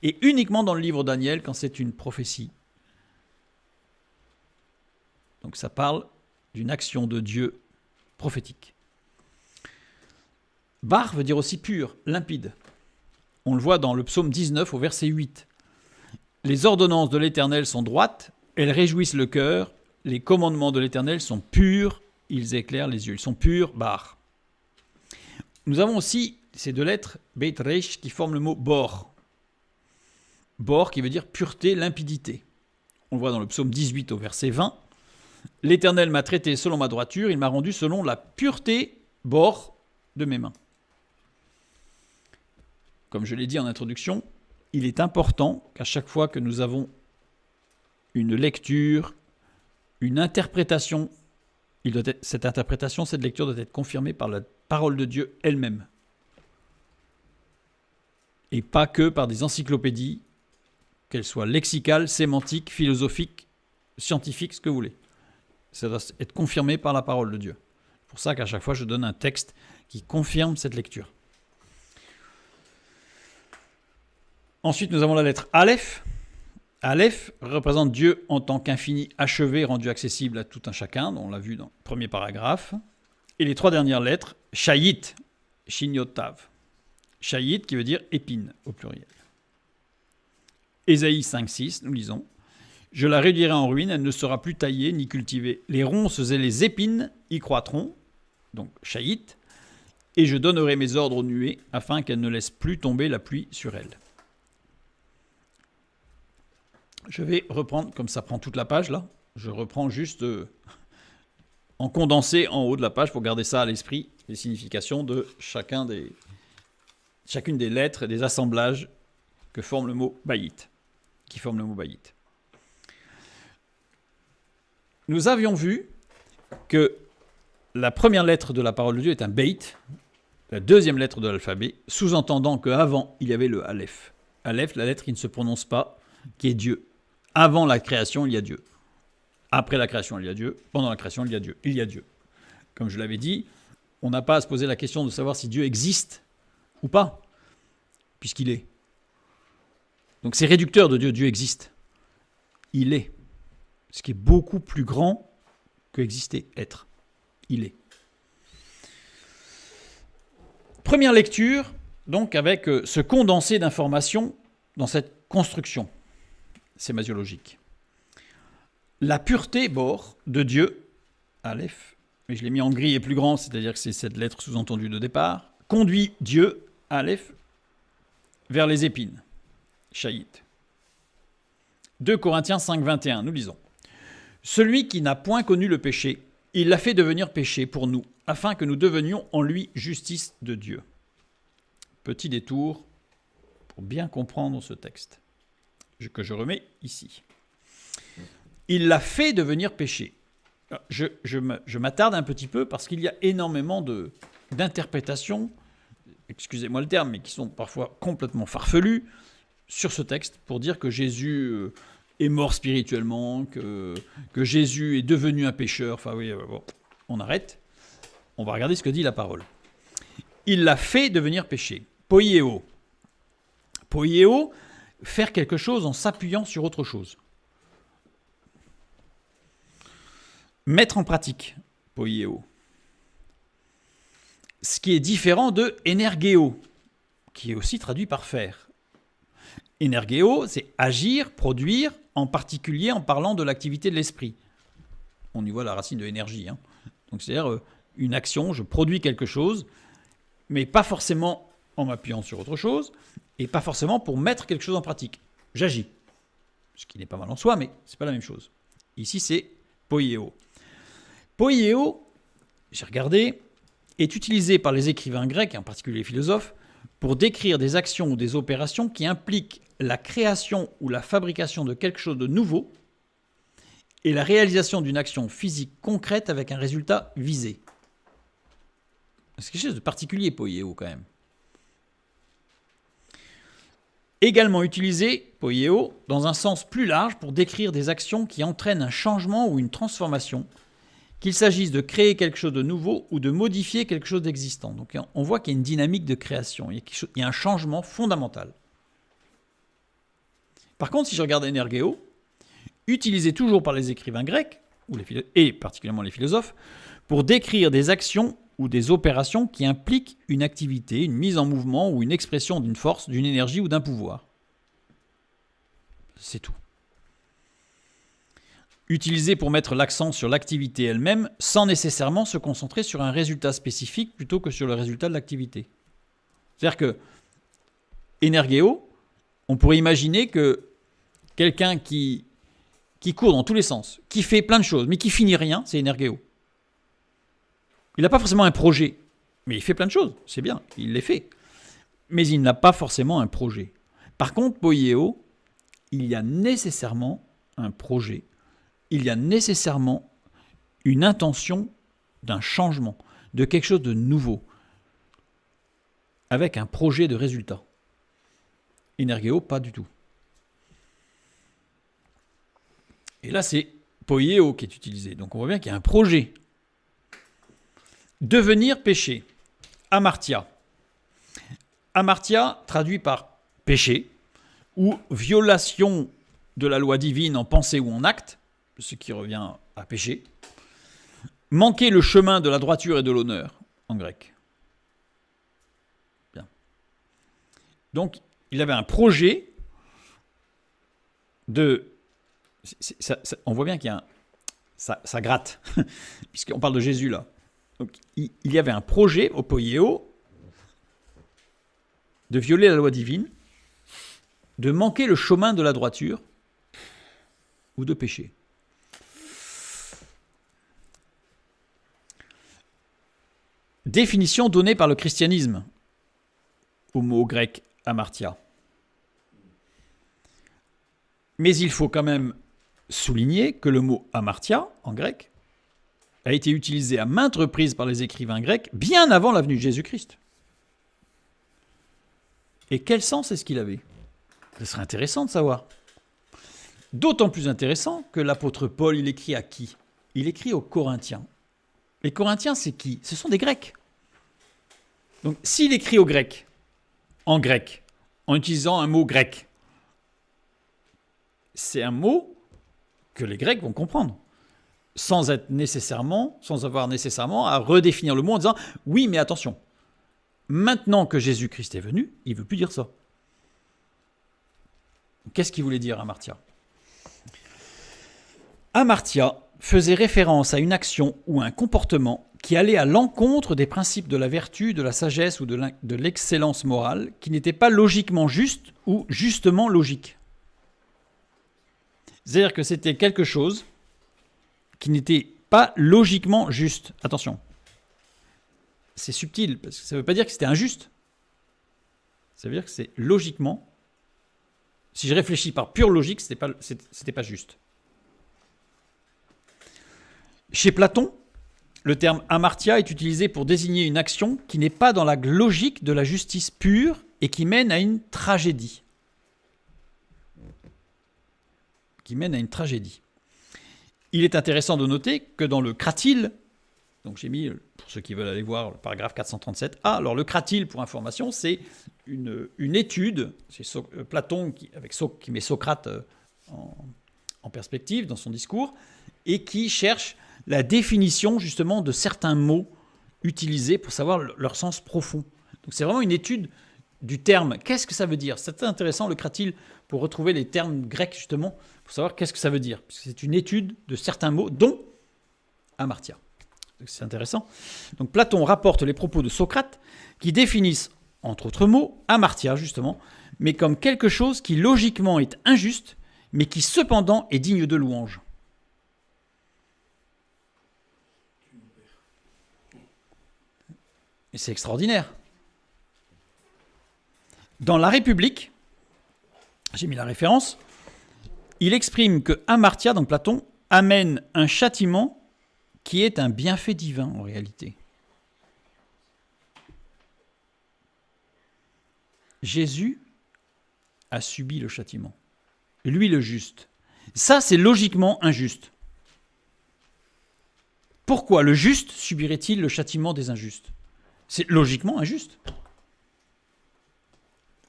et uniquement dans le livre Daniel quand c'est une prophétie. Donc ça parle d'une action de Dieu prophétique. Bar veut dire aussi pur, limpide. On le voit dans le psaume 19 au verset 8. Les ordonnances de l'Éternel sont droites, elles réjouissent le cœur, les commandements de l'Éternel sont purs, ils éclairent les yeux. Ils sont purs, bar. Nous avons aussi ces deux lettres, Beit Resh, qui forment le mot bor. Bor qui veut dire pureté, limpidité. On le voit dans le psaume 18 au verset 20. L'Éternel m'a traité selon ma droiture, il m'a rendu selon la pureté, bor, de mes mains. Comme je l'ai dit en introduction, il est important qu'à chaque fois que nous avons une lecture, une interprétation, cette interprétation, cette lecture doit être confirmée par la parole de Dieu elle-même. Et pas que par des encyclopédies, qu'elles soient lexicales, sémantiques, philosophiques, scientifiques, ce que vous voulez. Ça doit être confirmé par la parole de Dieu. C'est pour ça qu'à chaque fois, je donne un texte qui confirme cette lecture. Ensuite, nous avons la lettre Aleph. Aleph représente Dieu en tant qu'infini achevé, rendu accessible à tout un chacun, dont on l'a vu dans le premier paragraphe. Et les 3 dernières lettres, Shayit, Shinyotav. Shayit qui veut dire épine au pluriel. Ésaïe 5.6, nous lisons. Je la réduirai en ruine, elle ne sera plus taillée ni cultivée. Les ronces et les épines y croîtront, donc Shayit, et je donnerai mes ordres aux nuées afin qu'elles ne laissent plus tomber la pluie sur elles. Je vais reprendre, comme ça prend toute la page là, je reprends juste en condensé en haut de la page pour garder ça à l'esprit, les significations de chacune des lettres et des assemblages que forme le mot Bayit, qui forme le mot Bayit. Nous avions vu que la première lettre de la parole de Dieu est un Beit, la deuxième lettre de l'alphabet, sous-entendant qu'avant, il y avait le Aleph. Aleph, la lettre qui ne se prononce pas, qui est Dieu. Avant la création, il y a Dieu. Après la création, il y a Dieu. Pendant la création, il y a Dieu. Il y a Dieu. Comme je l'avais dit, on n'a pas à se poser la question de savoir si Dieu existe ou pas, puisqu'il est. Donc c'est réducteur de Dieu. Dieu existe. Il est. Ce qui est beaucoup plus grand que exister, être. Il est. Première lecture, donc avec ce condensé d'informations dans cette construction sémasiologique. La pureté, bor, de Dieu, Aleph, mais je l'ai mis en gris et plus grand, c'est-à-dire que c'est cette lettre sous-entendue de départ, conduit Dieu, Aleph, vers les épines, Shayit. 2 Corinthiens 5, 21, nous lisons. Celui qui n'a point connu le péché, il l'a fait devenir péché pour nous, afin que nous devenions en lui justice de Dieu. Petit détour pour bien comprendre ce texte. que je remets ici. Il l'a fait devenir péché. Je m'attarde un petit peu parce qu'il y a énormément d'interprétations, excusez-moi le terme, mais qui sont parfois complètement farfelues sur ce texte pour dire que Jésus est mort spirituellement, que Jésus est devenu un pécheur. Enfin oui, bon, on arrête. On va regarder ce que dit la parole. Il l'a fait devenir péché. Poieo. Poieo, faire quelque chose en s'appuyant sur autre chose. Mettre en pratique. Poieo. Ce qui est différent de energeo, qui est aussi traduit par faire. Energeo, c'est agir, produire, en particulier en parlant de l'activité de l'esprit. On y voit la racine de énergie. Hein. Donc c'est-à-dire une action, je produis quelque chose, mais pas forcément en m'appuyant sur autre chose, et pas forcément pour mettre quelque chose en pratique. J'agis. Ce qui n'est pas mal en soi, mais ce n'est pas la même chose. Ici, c'est poieo. Poieo, j'ai regardé, est utilisé par les écrivains grecs, en particulier les philosophes, pour décrire des actions ou des opérations qui impliquent la création ou la fabrication de quelque chose de nouveau et la réalisation d'une action physique concrète avec un résultat visé. C'est quelque chose de particulier, poieo, quand même. Également utilisé, poieo, dans un sens plus large pour décrire des actions qui entraînent un changement ou une transformation, qu'il s'agisse de créer quelque chose de nouveau ou de modifier quelque chose d'existant. Donc on voit qu'il y a une dynamique de création, il y a un changement fondamental. Par contre, si je regarde energeo, utilisé toujours par les écrivains grecs, et particulièrement les philosophes, pour décrire des actions ou des opérations qui impliquent une activité, une mise en mouvement ou une expression d'une force, d'une énergie ou d'un pouvoir. C'est tout. Utilisé pour mettre l'accent sur l'activité elle-même sans nécessairement se concentrer sur un résultat spécifique plutôt que sur le résultat de l'activité. C'est-à-dire que energeo, on pourrait imaginer que quelqu'un qui court dans tous les sens, qui fait plein de choses, mais qui finit rien, c'est energeo. Il n'a pas forcément un projet, mais il fait plein de choses, c'est bien, il les fait. Mais il n'a pas forcément un projet. Par contre, poieo, il y a nécessairement un projet, il y a nécessairement une intention d'un changement, de quelque chose de nouveau, avec un projet de résultat. Energeo, pas du tout. Et là, c'est poieo qui est utilisé. Donc on voit bien qu'il y a un projet. Devenir péché. Amartia. Amartia, traduit par péché, ou violation de la loi divine en pensée ou en acte, ce qui revient à péché. Manquer le chemin de la droiture et de l'honneur, en grec. Bien. Donc, il avait un projet de... on voit bien qu'il y a ça gratte, puisqu'on parle de Jésus là. Donc, il y avait un projet au poieo de violer la loi divine, de manquer le chemin de la droiture ou de péché. Définition donnée par le christianisme au mot grec amartia. Mais il faut quand même souligner que le mot amartia, en grec, a été utilisé à maintes reprises par les écrivains grecs bien avant la venue de Jésus-Christ. Et quel sens est-ce qu'il avait ? Ce serait intéressant de savoir. D'autant plus intéressant que l'apôtre Paul, il écrit à qui ? Il écrit aux Corinthiens. Les Corinthiens, c'est qui ? Ce sont des Grecs. Donc, s'il écrit aux Grecs, en utilisant un mot grec, c'est un mot que les Grecs vont comprendre, sans avoir nécessairement à redéfinir le mot en disant « oui, mais attention, maintenant que Jésus-Christ est venu, il ne veut plus dire ça ». Qu'est-ce qu'il voulait dire amartia ? Amartia faisait référence à une action ou un comportement qui allait à l'encontre des principes de la vertu, de la sagesse ou de l'excellence morale, qui n'était pas logiquement juste ou justement logique. C'est-à-dire que c'était quelque chose qui n'était pas logiquement juste. Attention, c'est subtil, parce que ça ne veut pas dire que c'était injuste. Ça veut dire que c'est logiquement Si je réfléchis par pure logique, c'était pas juste. Chez Platon, le terme amartia est utilisé pour désigner une action qui n'est pas dans la logique de la justice pure et qui mène à une tragédie. Il est intéressant de noter que dans le Cratyle, donc j'ai mis, pour ceux qui veulent aller voir, le paragraphe 437a, alors le Cratyle, pour information, c'est une étude, c'est Platon qui met Socrate en perspective dans son discours, et qui cherche la définition justement de certains mots utilisés pour savoir leur sens profond. Donc c'est vraiment une étude du terme. Qu'est-ce que ça veut dire ? C'est intéressant le Cratyle pour retrouver les termes grecs justement, pour savoir qu'est-ce que ça veut dire. Parce que c'est une étude de certains mots, dont amartia. Donc c'est intéressant. Donc Platon rapporte les propos de Socrate qui définissent, entre autres mots, amartia justement, mais comme quelque chose qui logiquement est injuste, mais qui cependant est digne de louange. Et c'est extraordinaire. Dans La République, j'ai mis la référence, il exprime que amartia, donc Platon, amène un châtiment qui est un bienfait divin en réalité. Jésus a subi le châtiment. Lui le juste. Ça, c'est logiquement injuste. Pourquoi le juste subirait-il le châtiment des injustes ? C'est logiquement injuste.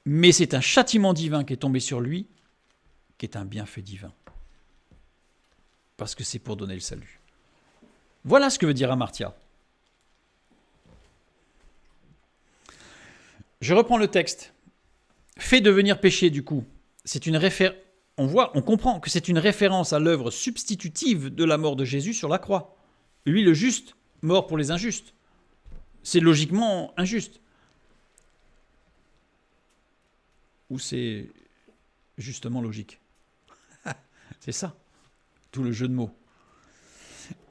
Mais c'est un châtiment divin qui est tombé sur lui, qui est un bienfait divin. Parce que c'est pour donner le salut. Voilà ce que veut dire amartia. Je reprends le texte. Fait devenir péché, du coup, c'est une référence. On comprend que c'est une référence à l'œuvre substitutive de la mort de Jésus sur la croix. Lui, le juste, mort pour les injustes. C'est logiquement injuste. Ou c'est justement logique. C'est ça, tout le jeu de mots.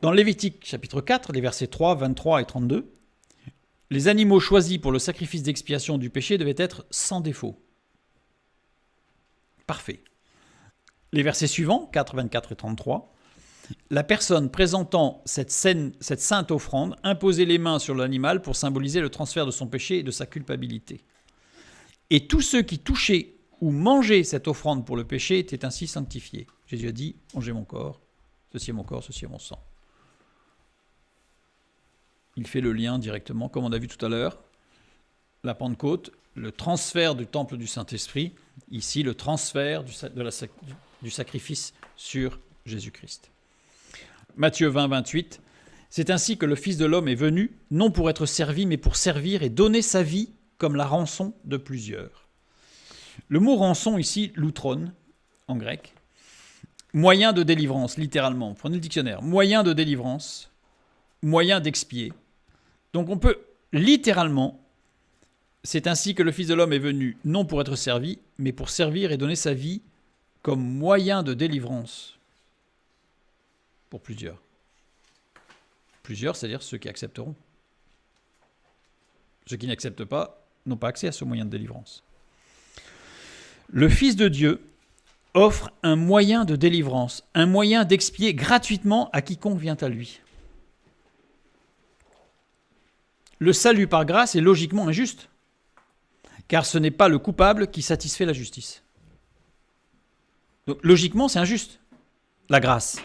Dans Lévitique chapitre 4, les versets 3, 23 et 32, les animaux choisis pour le sacrifice d'expiation du péché devaient être sans défaut. Parfait. Les versets suivants, 4, 24 et 33, la personne présentant cette sainte offrande imposait les mains sur l'animal pour symboliser le transfert de son péché et de sa culpabilité. Et tous ceux qui touchaient ou mangeaient cette offrande pour le péché étaient ainsi sanctifiés. Jésus a dit, mangez mon corps, ceci est mon corps, ceci est mon sang. Il fait le lien directement, comme on a vu tout à l'heure, la Pentecôte, le transfert du temple du Saint-Esprit, ici le transfert du sacrifice sur Jésus-Christ. Matthieu 20, 28, c'est ainsi que le Fils de l'homme est venu, non pour être servi, mais pour servir et donner sa vie comme la rançon de plusieurs. Le mot rançon ici, loutron, en grec, moyen de délivrance, littéralement. Prenez le dictionnaire. Moyen de délivrance, moyen d'expier. Donc on peut littéralement, c'est ainsi que le Fils de l'homme est venu, non pour être servi, mais pour servir et donner sa vie comme moyen de délivrance pour plusieurs. Plusieurs, c'est-à-dire ceux qui accepteront. Ceux qui n'acceptent pas n'ont pas accès à ce moyen de délivrance. Le Fils de Dieu offre un moyen de délivrance, un moyen d'expier gratuitement à quiconque vient à lui. Le salut par grâce est logiquement injuste, car ce n'est pas le coupable qui satisfait la justice. Donc logiquement, c'est injuste, la grâce.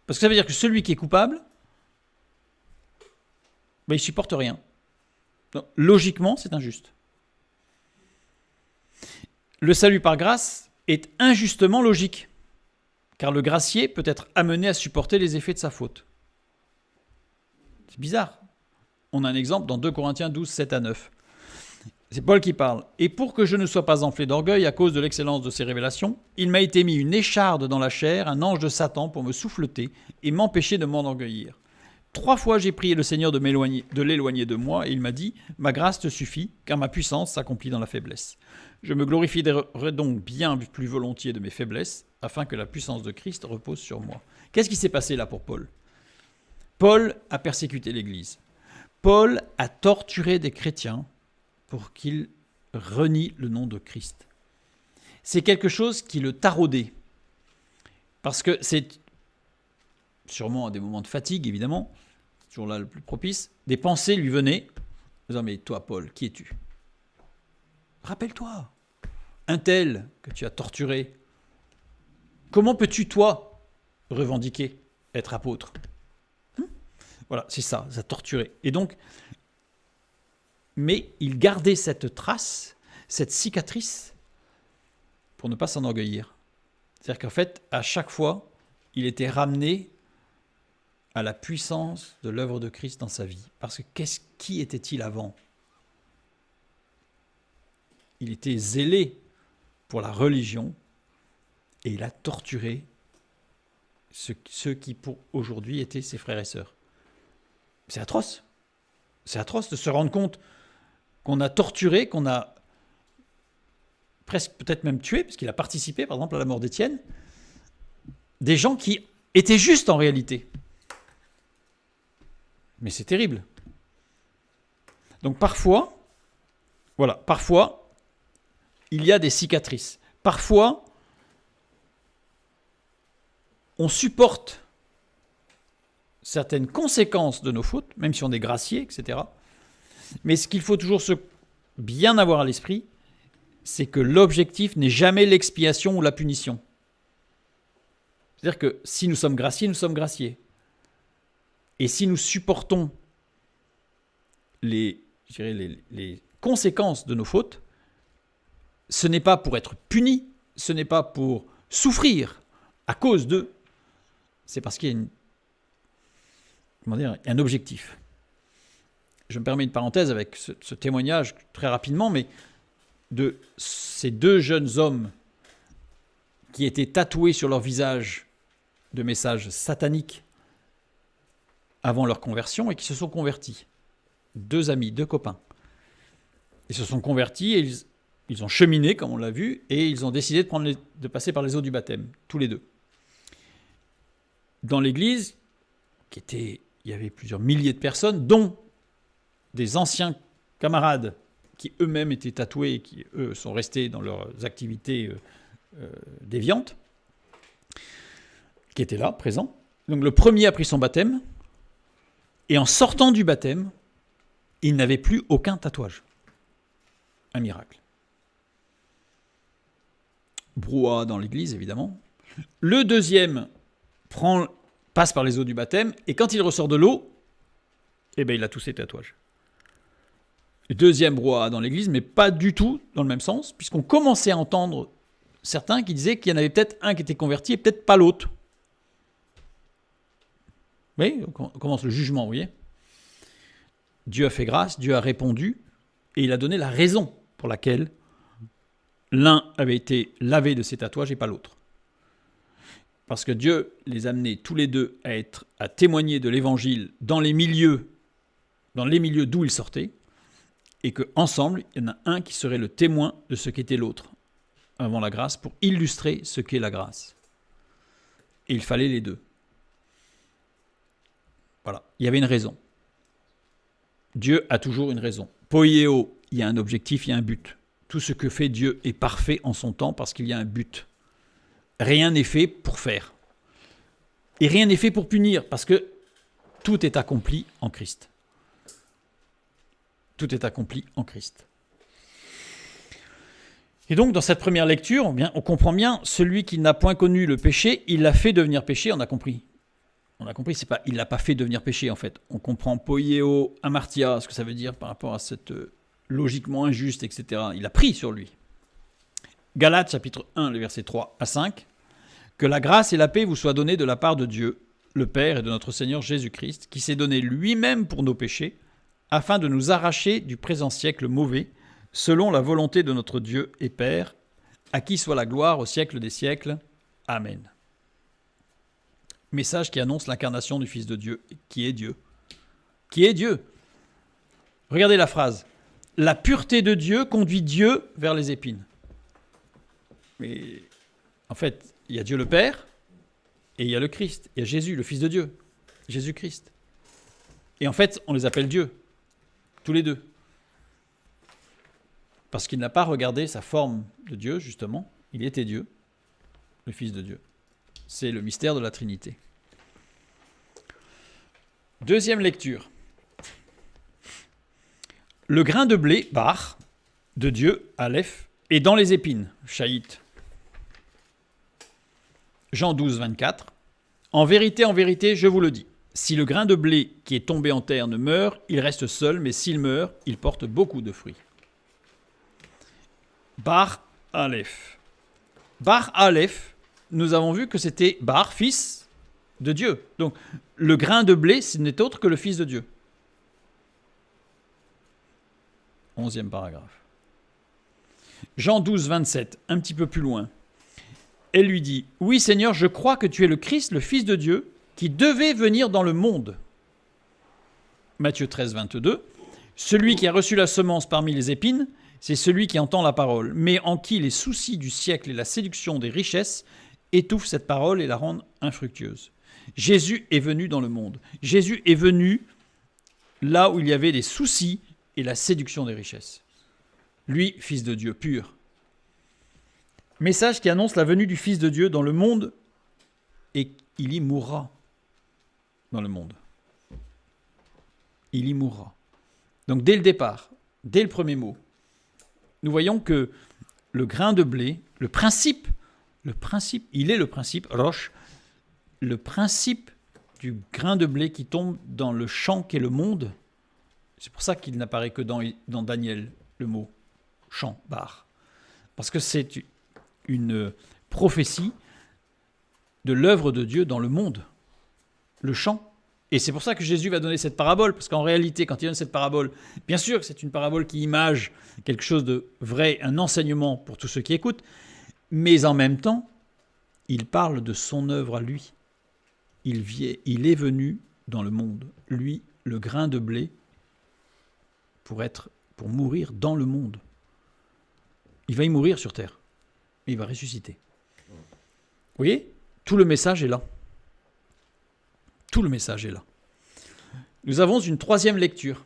Parce que ça veut dire que celui qui est coupable, il ne supporte rien. Donc, logiquement, c'est injuste. Le salut par grâce est injustement logique, car le gracié peut être amené à supporter les effets de sa faute. C'est bizarre. On a un exemple dans 2 Corinthiens 12, 7 à 9. C'est Paul qui parle. « Et pour que je ne sois pas enflé d'orgueil à cause de l'excellence de ces révélations, il m'a été mis une écharde dans la chair, un ange de Satan pour me souffleter et m'empêcher de m'enorgueillir. 3 fois j'ai prié le Seigneur de l'éloigner de moi, et il m'a dit « Ma grâce te suffit, car ma puissance s'accomplit dans la faiblesse. Je me glorifierai donc bien plus volontiers de mes faiblesses, afin que la puissance de Christ repose sur moi. » Qu'est-ce qui s'est passé là pour Paul ? Paul a persécuté l'Église. Paul a torturé des chrétiens pour qu'ils renient le nom de Christ. c'est quelque chose qui le taraudait. Parce que c'est sûrement à des moments de fatigue, évidemment, c'est toujours là le plus propice, des pensées lui venaient, en disant, mais toi, Paul, qui es-tu? Rappelle-toi, un tel que tu as torturé, comment peux-tu, toi, revendiquer être apôtre? Voilà, c'est ça, ça torturait. Et donc, mais il gardait cette trace, cette cicatrice, pour ne pas s'enorgueillir. C'est-à-dire qu'en fait, à chaque fois, il était ramené à la puissance de l'œuvre de Christ dans sa vie. Parce que qui était-il avant? Il était zélé pour la religion et il a torturé ceux qui, pour aujourd'hui, étaient ses frères et sœurs. C'est atroce. C'est atroce de se rendre compte qu'on a torturé, qu'on a presque peut-être même tué, parce qu'il a participé, par exemple, à la mort d'Étienne, des gens qui étaient justes en réalité. Mais c'est terrible. Donc parfois, il y a des cicatrices. Parfois, on supporte certaines conséquences de nos fautes, même si on est gracié, etc. Mais ce qu'il faut toujours bien avoir à l'esprit, c'est que l'objectif n'est jamais l'expiation ou la punition. C'est-à-dire que si nous sommes graciés, nous sommes graciés. Et si nous supportons les conséquences de nos fautes, ce n'est pas pour être puni, ce n'est pas pour souffrir à cause d'eux, c'est parce qu'il y a un objectif. Je me permets une parenthèse avec ce témoignage très rapidement, mais de ces deux jeunes hommes qui étaient tatoués sur leur visage de messages sataniques avant leur conversion et qui se sont convertis. Deux amis, deux copains. Ils se sont convertis et ils ont cheminé, comme on l'a vu, et ils ont décidé de passer par les eaux du baptême, tous les deux. Dans l'église, il y avait plusieurs milliers de personnes, dont des anciens camarades qui eux-mêmes étaient tatoués et qui, eux, sont restés dans leurs activités déviantes, qui étaient là, présents. Donc le premier a pris son baptême, et en sortant du baptême, il n'avait plus aucun tatouage. Un miracle. Brouhaha dans l'église, évidemment. Le deuxième passe par les eaux du baptême, et quand il ressort de l'eau, il a tous ses tatouages. Le deuxième brouhaha dans l'église, mais pas du tout dans le même sens, puisqu'on commençait à entendre certains qui disaient qu'il y en avait peut-être un qui était converti et peut-être pas l'autre. Oui, on commence le jugement, vous voyez. Dieu a fait grâce, Dieu a répondu, et il a donné la raison pour laquelle l'un avait été lavé de ses tatouages et pas l'autre. Parce que Dieu les amenait tous les deux à témoigner de l'évangile dans les milieux d'où ils sortaient, et qu'ensemble, il y en a un qui serait le témoin de ce qu'était l'autre avant la grâce, pour illustrer ce qu'est la grâce. Et il fallait les deux. Voilà, il y avait une raison. Dieu a toujours une raison. Poieo, il y a un objectif, il y a un but. Tout ce que fait Dieu est parfait en son temps parce qu'il y a un but. Rien n'est fait pour faire. Et rien n'est fait pour punir parce que tout est accompli en Christ. Tout est accompli en Christ. Et donc, dans cette première lecture, on comprend bien, celui qui n'a point connu le péché, il l'a fait devenir péché, on a compris. On a compris, c'est pas, il ne l'a pas fait devenir péché, en fait. On comprend poieo, amartia, ce que ça veut dire par rapport à cette logiquement injuste, etc. Il a pris sur lui. Galates, chapitre 1, les versets 3 à 5. Que la grâce et la paix vous soient données de la part de Dieu, le Père et de notre Seigneur Jésus-Christ, qui s'est donné lui-même pour nos péchés, afin de nous arracher du présent siècle mauvais, selon la volonté de notre Dieu et Père, à qui soit la gloire au siècle des siècles. Amen. Message qui annonce l'incarnation du Fils de Dieu, qui est Dieu. Qui est Dieu. Regardez la phrase. La pureté de Dieu conduit Dieu vers les épines. Mais en fait, il y a Dieu le Père et il y a le Christ. Il y a Jésus, le Fils de Dieu. Jésus-Christ. Et en fait, on les appelle Dieu. Tous les deux. Parce qu'il n'a pas regardé sa forme de Dieu, justement. Il était Dieu, le Fils de Dieu. C'est le mystère de la Trinité. Deuxième lecture. Le grain de blé, bar, de Dieu, Aleph, est dans les épines, Shahit. Jean 12, 24. En vérité, je vous le dis, si le grain de blé qui est tombé en terre ne meurt, il reste seul, mais s'il meurt, il porte beaucoup de fruits. Bar Aleph. Bar Aleph, nous avons vu que c'était Bar, fils de Dieu. Donc, le grain de blé, ce n'est autre que le Fils de Dieu. 11e paragraphe. Jean 12, 27, un petit peu plus loin. Elle lui dit, « Oui, Seigneur, je crois que tu es le Christ, le Fils de Dieu, qui devait venir dans le monde. » Matthieu 13, 22. « Celui qui a reçu la semence parmi les épines, c'est celui qui entend la parole, mais en qui les soucis du siècle et la séduction des richesses étouffent cette parole et la rendent infructueuse. » Jésus est venu dans le monde. Jésus est venu là où il y avait des soucis et la séduction des richesses. Lui, Fils de Dieu, pur. Message qui annonce la venue du Fils de Dieu dans le monde et il y mourra dans le monde. Il y mourra. Donc dès le départ, dès le premier mot, nous voyons que le grain de blé, le principe, il est le principe, Roche, le principe du grain de blé qui tombe dans le champ qu'est le monde. C'est pour ça qu'il n'apparaît que dans Daniel, le mot champ, bar. Parce que c'est une prophétie de l'œuvre de Dieu dans le monde, le champ. Et c'est pour ça que Jésus va donner cette parabole, parce qu'en réalité, quand il donne cette parabole, bien sûr que c'est une parabole qui image quelque chose de vrai, un enseignement pour tous ceux qui écoutent, mais en même temps, il parle de son œuvre à lui. Il est venu dans le monde, lui, le grain de blé, pour mourir dans le monde. Il va y mourir sur terre, mais il va ressusciter. Vous voyez, tout le message est là. Tout le message est là. Nous avons une troisième lecture.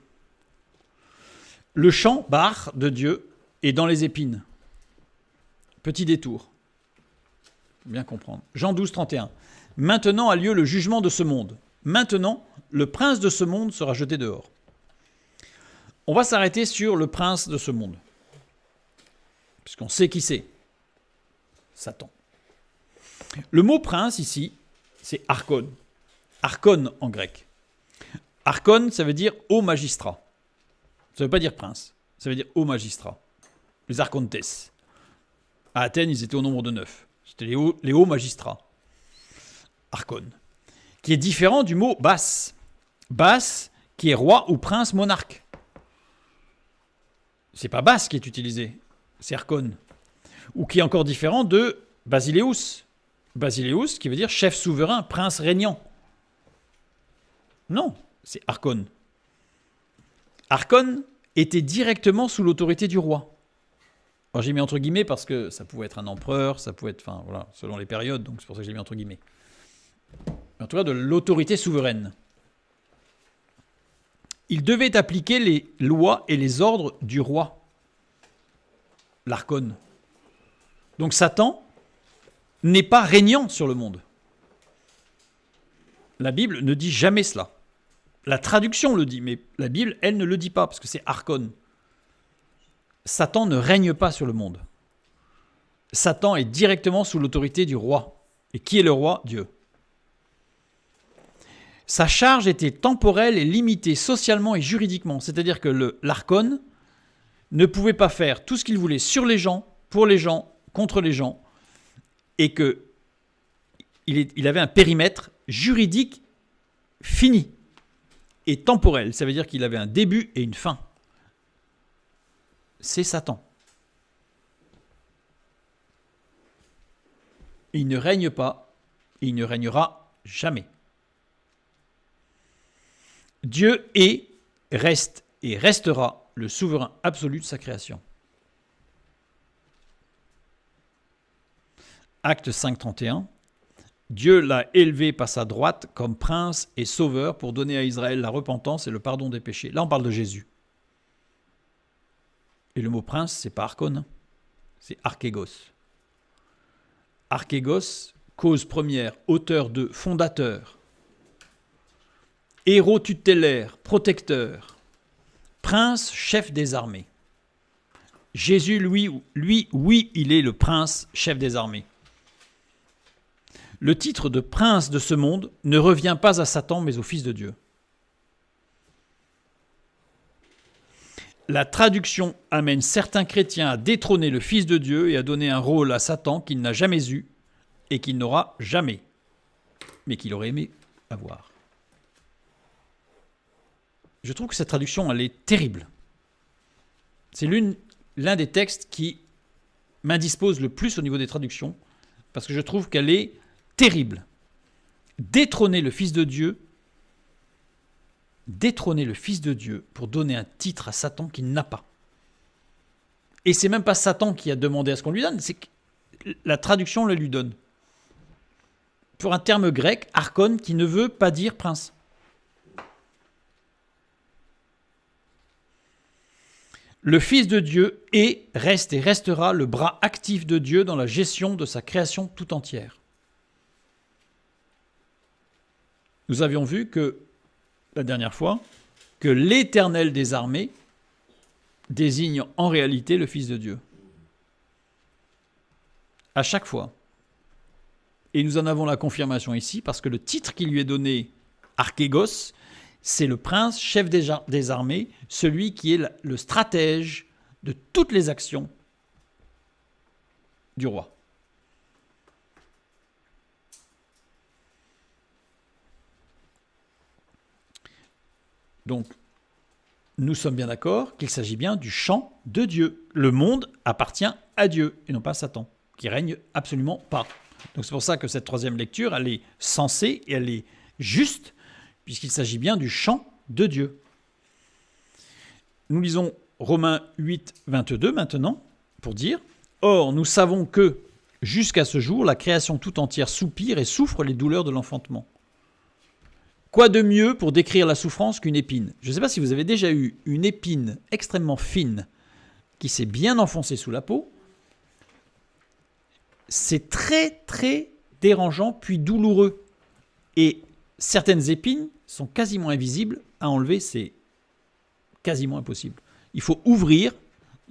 Le champ, bar, de Dieu est dans les épines. Petit détour. Faut bien comprendre. Jean 12, 31. Maintenant a lieu le jugement de ce monde. Maintenant, le prince de ce monde sera jeté dehors. On va s'arrêter sur le prince de ce monde. Puisqu'on sait qui c'est. Satan. Le mot prince ici, c'est archon. Archon en grec. Archon, ça veut dire haut magistrat. Ça ne veut pas dire prince. Ça veut dire haut magistrat. Les archontes. À Athènes, ils étaient au nombre de 9. C'était les hauts magistrats. Archon. Qui est différent du mot bas. Bas, qui est roi ou prince monarque. C'est pas bas qui est utilisé, c'est archon. Ou qui est encore différent de basileus. Basileus, qui veut dire chef souverain, prince régnant. Non, c'est archon. Archon était directement sous l'autorité du roi. Alors j'ai mis entre guillemets parce que ça pouvait être un empereur, ça pouvait être, enfin voilà, selon les périodes, donc c'est pour ça que j'ai mis entre guillemets. En tout cas, de l'autorité souveraine. Il devait appliquer les lois et les ordres du roi, l'archon. Donc Satan n'est pas régnant sur le monde. La Bible ne dit jamais cela. La traduction le dit, mais la Bible, elle, ne le dit pas, parce que c'est archon. Satan ne règne pas sur le monde. Satan est directement sous l'autorité du roi. Et qui est le roi? Dieu. Sa charge était temporelle et limitée socialement et juridiquement. C'est-à-dire que l'archon ne pouvait pas faire tout ce qu'il voulait sur les gens, pour les gens, contre les gens, et qu'il avait un périmètre juridique fini et temporel. Ça veut dire qu'il avait un début et une fin. C'est Satan. Il ne règne pas, et il ne régnera jamais. Dieu est, reste et restera le souverain absolu de sa création. Acte 5, 31. Dieu l'a élevé par sa droite comme prince et sauveur pour donner à Israël la repentance et le pardon des péchés. Là, on parle de Jésus. Et le mot prince, c'est pas archon, c'est archégos. Archégos, cause première, auteur de fondateur. Héros tutélaire, protecteur. Prince, chef des armées. Jésus, lui, oui, il est le prince, chef des armées. Le titre de prince de ce monde ne revient pas à Satan, mais au Fils de Dieu. La traduction amène certains chrétiens à détrôner le Fils de Dieu et à donner un rôle à Satan qu'il n'a jamais eu et qu'il n'aura jamais, mais qu'il aurait aimé avoir. Je trouve que cette traduction, elle est terrible. C'est l'un des textes qui m'indispose le plus au niveau des traductions, parce que je trouve qu'elle est terrible. Détrôner le Fils de Dieu pour donner un titre à Satan qu'il n'a pas. Et c'est même pas Satan qui a demandé à ce qu'on lui donne, c'est que la traduction le lui donne. Pour un terme grec, archon, qui ne veut pas dire prince. Le Fils de Dieu est, reste et restera le bras actif de Dieu dans la gestion de sa création tout entière. Nous avions vu que la dernière fois, que l'Éternel des armées désigne en réalité le Fils de Dieu. À chaque fois. Et nous en avons la confirmation ici, parce que le titre qui lui est donné, Archégos, c'est le prince, chef des armées, celui qui est le stratège de toutes les actions du roi. Donc, nous sommes bien d'accord qu'il s'agit bien du champ de Dieu. Le monde appartient à Dieu et non pas à Satan, qui règne absolument pas. Donc c'est pour ça que cette troisième lecture, elle est sensée et elle est juste, puisqu'il s'agit bien du champ de Dieu. Nous lisons Romains 8, 22 maintenant, pour dire « Or, nous savons que, jusqu'à ce jour, la création tout entière soupire et souffre les douleurs de l'enfantement. » Quoi de mieux pour décrire la souffrance qu'une épine ? Je ne sais pas si vous avez déjà eu une épine extrêmement fine qui s'est bien enfoncée sous la peau. C'est très, très dérangeant puis douloureux. Et certaines épines sont quasiment invisibles. À enlever, c'est quasiment impossible. Il faut ouvrir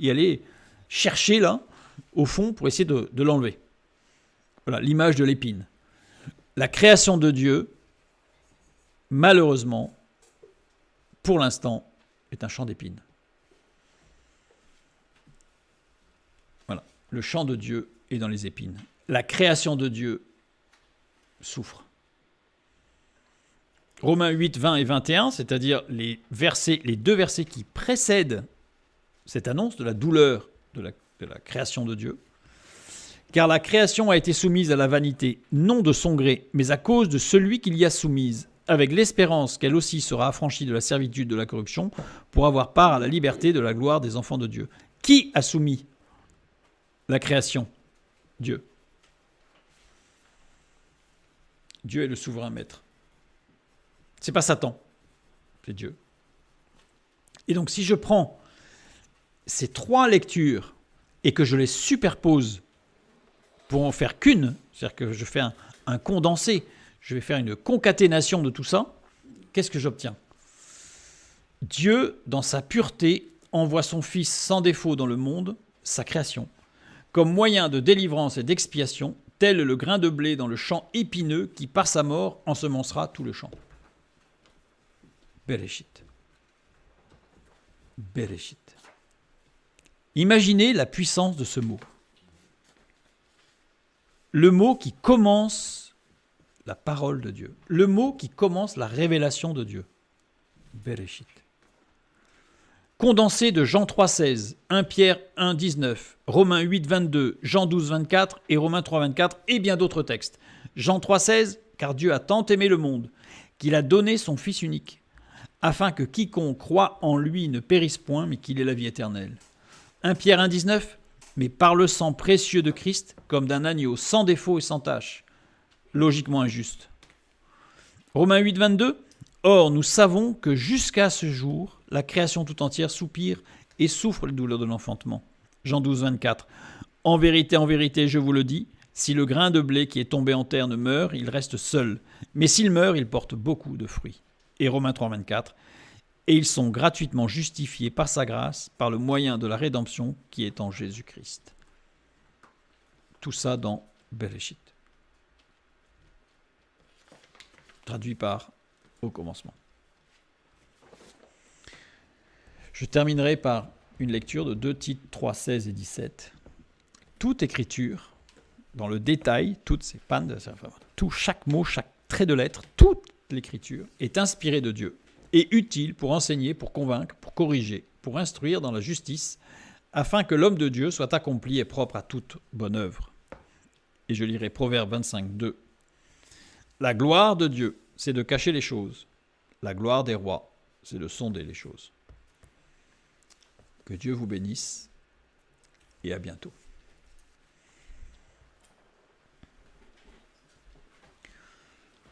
et aller chercher là, au fond, pour essayer de l'enlever. Voilà l'image de l'épine. La création de Dieu, malheureusement, pour l'instant, est un champ d'épines. Voilà, le champ de Dieu est dans les épines. La création de Dieu souffre. Romains 8, 20 et 21, c'est-à-dire les deux versets qui précèdent cette annonce de la douleur de la création de Dieu. Car la création a été soumise à la vanité, non de son gré, mais à cause de celui qui l'y a soumise, avec l'espérance qu'elle aussi sera affranchie de la servitude de la corruption, pour avoir part à la liberté de la gloire des enfants de Dieu. Qui a soumis la création ? Dieu. Dieu est le souverain maître. C'est pas Satan, c'est Dieu. Et donc si je prends ces trois lectures et que je les superpose pour en faire qu'une, c'est-à-dire que je fais un condensé, je vais faire une concaténation de tout ça, qu'est-ce que j'obtiens ? Dieu, dans sa pureté, envoie son Fils sans défaut dans le monde, sa création, comme moyen de délivrance et d'expiation, tel le grain de blé dans le champ épineux qui, par sa mort, ensemencera tout le champ. Bereshit. Bereshit. Imaginez la puissance de ce mot. Le mot qui commence la parole de Dieu. Le mot qui commence la révélation de Dieu. Bereshit. Condensé de Jean 3,16, 1 Pierre 1, 19, Romains 8, 22, Jean 12, 24 et Romains 3, 24 et bien d'autres textes. Jean 3,16, car Dieu a tant aimé le monde qu'il a donné son Fils unique, afin que quiconque croit en lui ne périsse point, mais qu'il ait la vie éternelle. 1 Pierre 1, 19, mais par le sang précieux de Christ, comme d'un agneau sans défaut et sans tache, logiquement injuste. Romains 8, 22, or nous savons que jusqu'à ce jour, la création tout entière soupire et souffre les douleurs de l'enfantement. Jean 12, 24, en vérité, je vous le dis, Si le grain de blé qui est tombé en terre ne meurt, il reste seul. Mais s'il meurt, il porte beaucoup de fruits. Et Romains 3, 24. Et ils sont gratuitement justifiés par sa grâce, par le moyen de la rédemption qui est en Jésus-Christ. Tout ça dans Bereshit. Traduit par au commencement. Je terminerai par une lecture de 2 Tite 3, 16 et 17. Toute écriture, dans le détail, toutes ces pannes, chaque mot, chaque trait de lettre, toute l'écriture est inspirée de Dieu et utile pour enseigner, pour convaincre, pour corriger, pour instruire dans la justice, afin que l'homme de Dieu soit accompli et propre à toute bonne œuvre. Et je lirai Proverbe 25, 2. La gloire de Dieu, c'est de cacher les choses. La gloire des rois, c'est de sonder les choses. Que Dieu vous bénisse et à bientôt.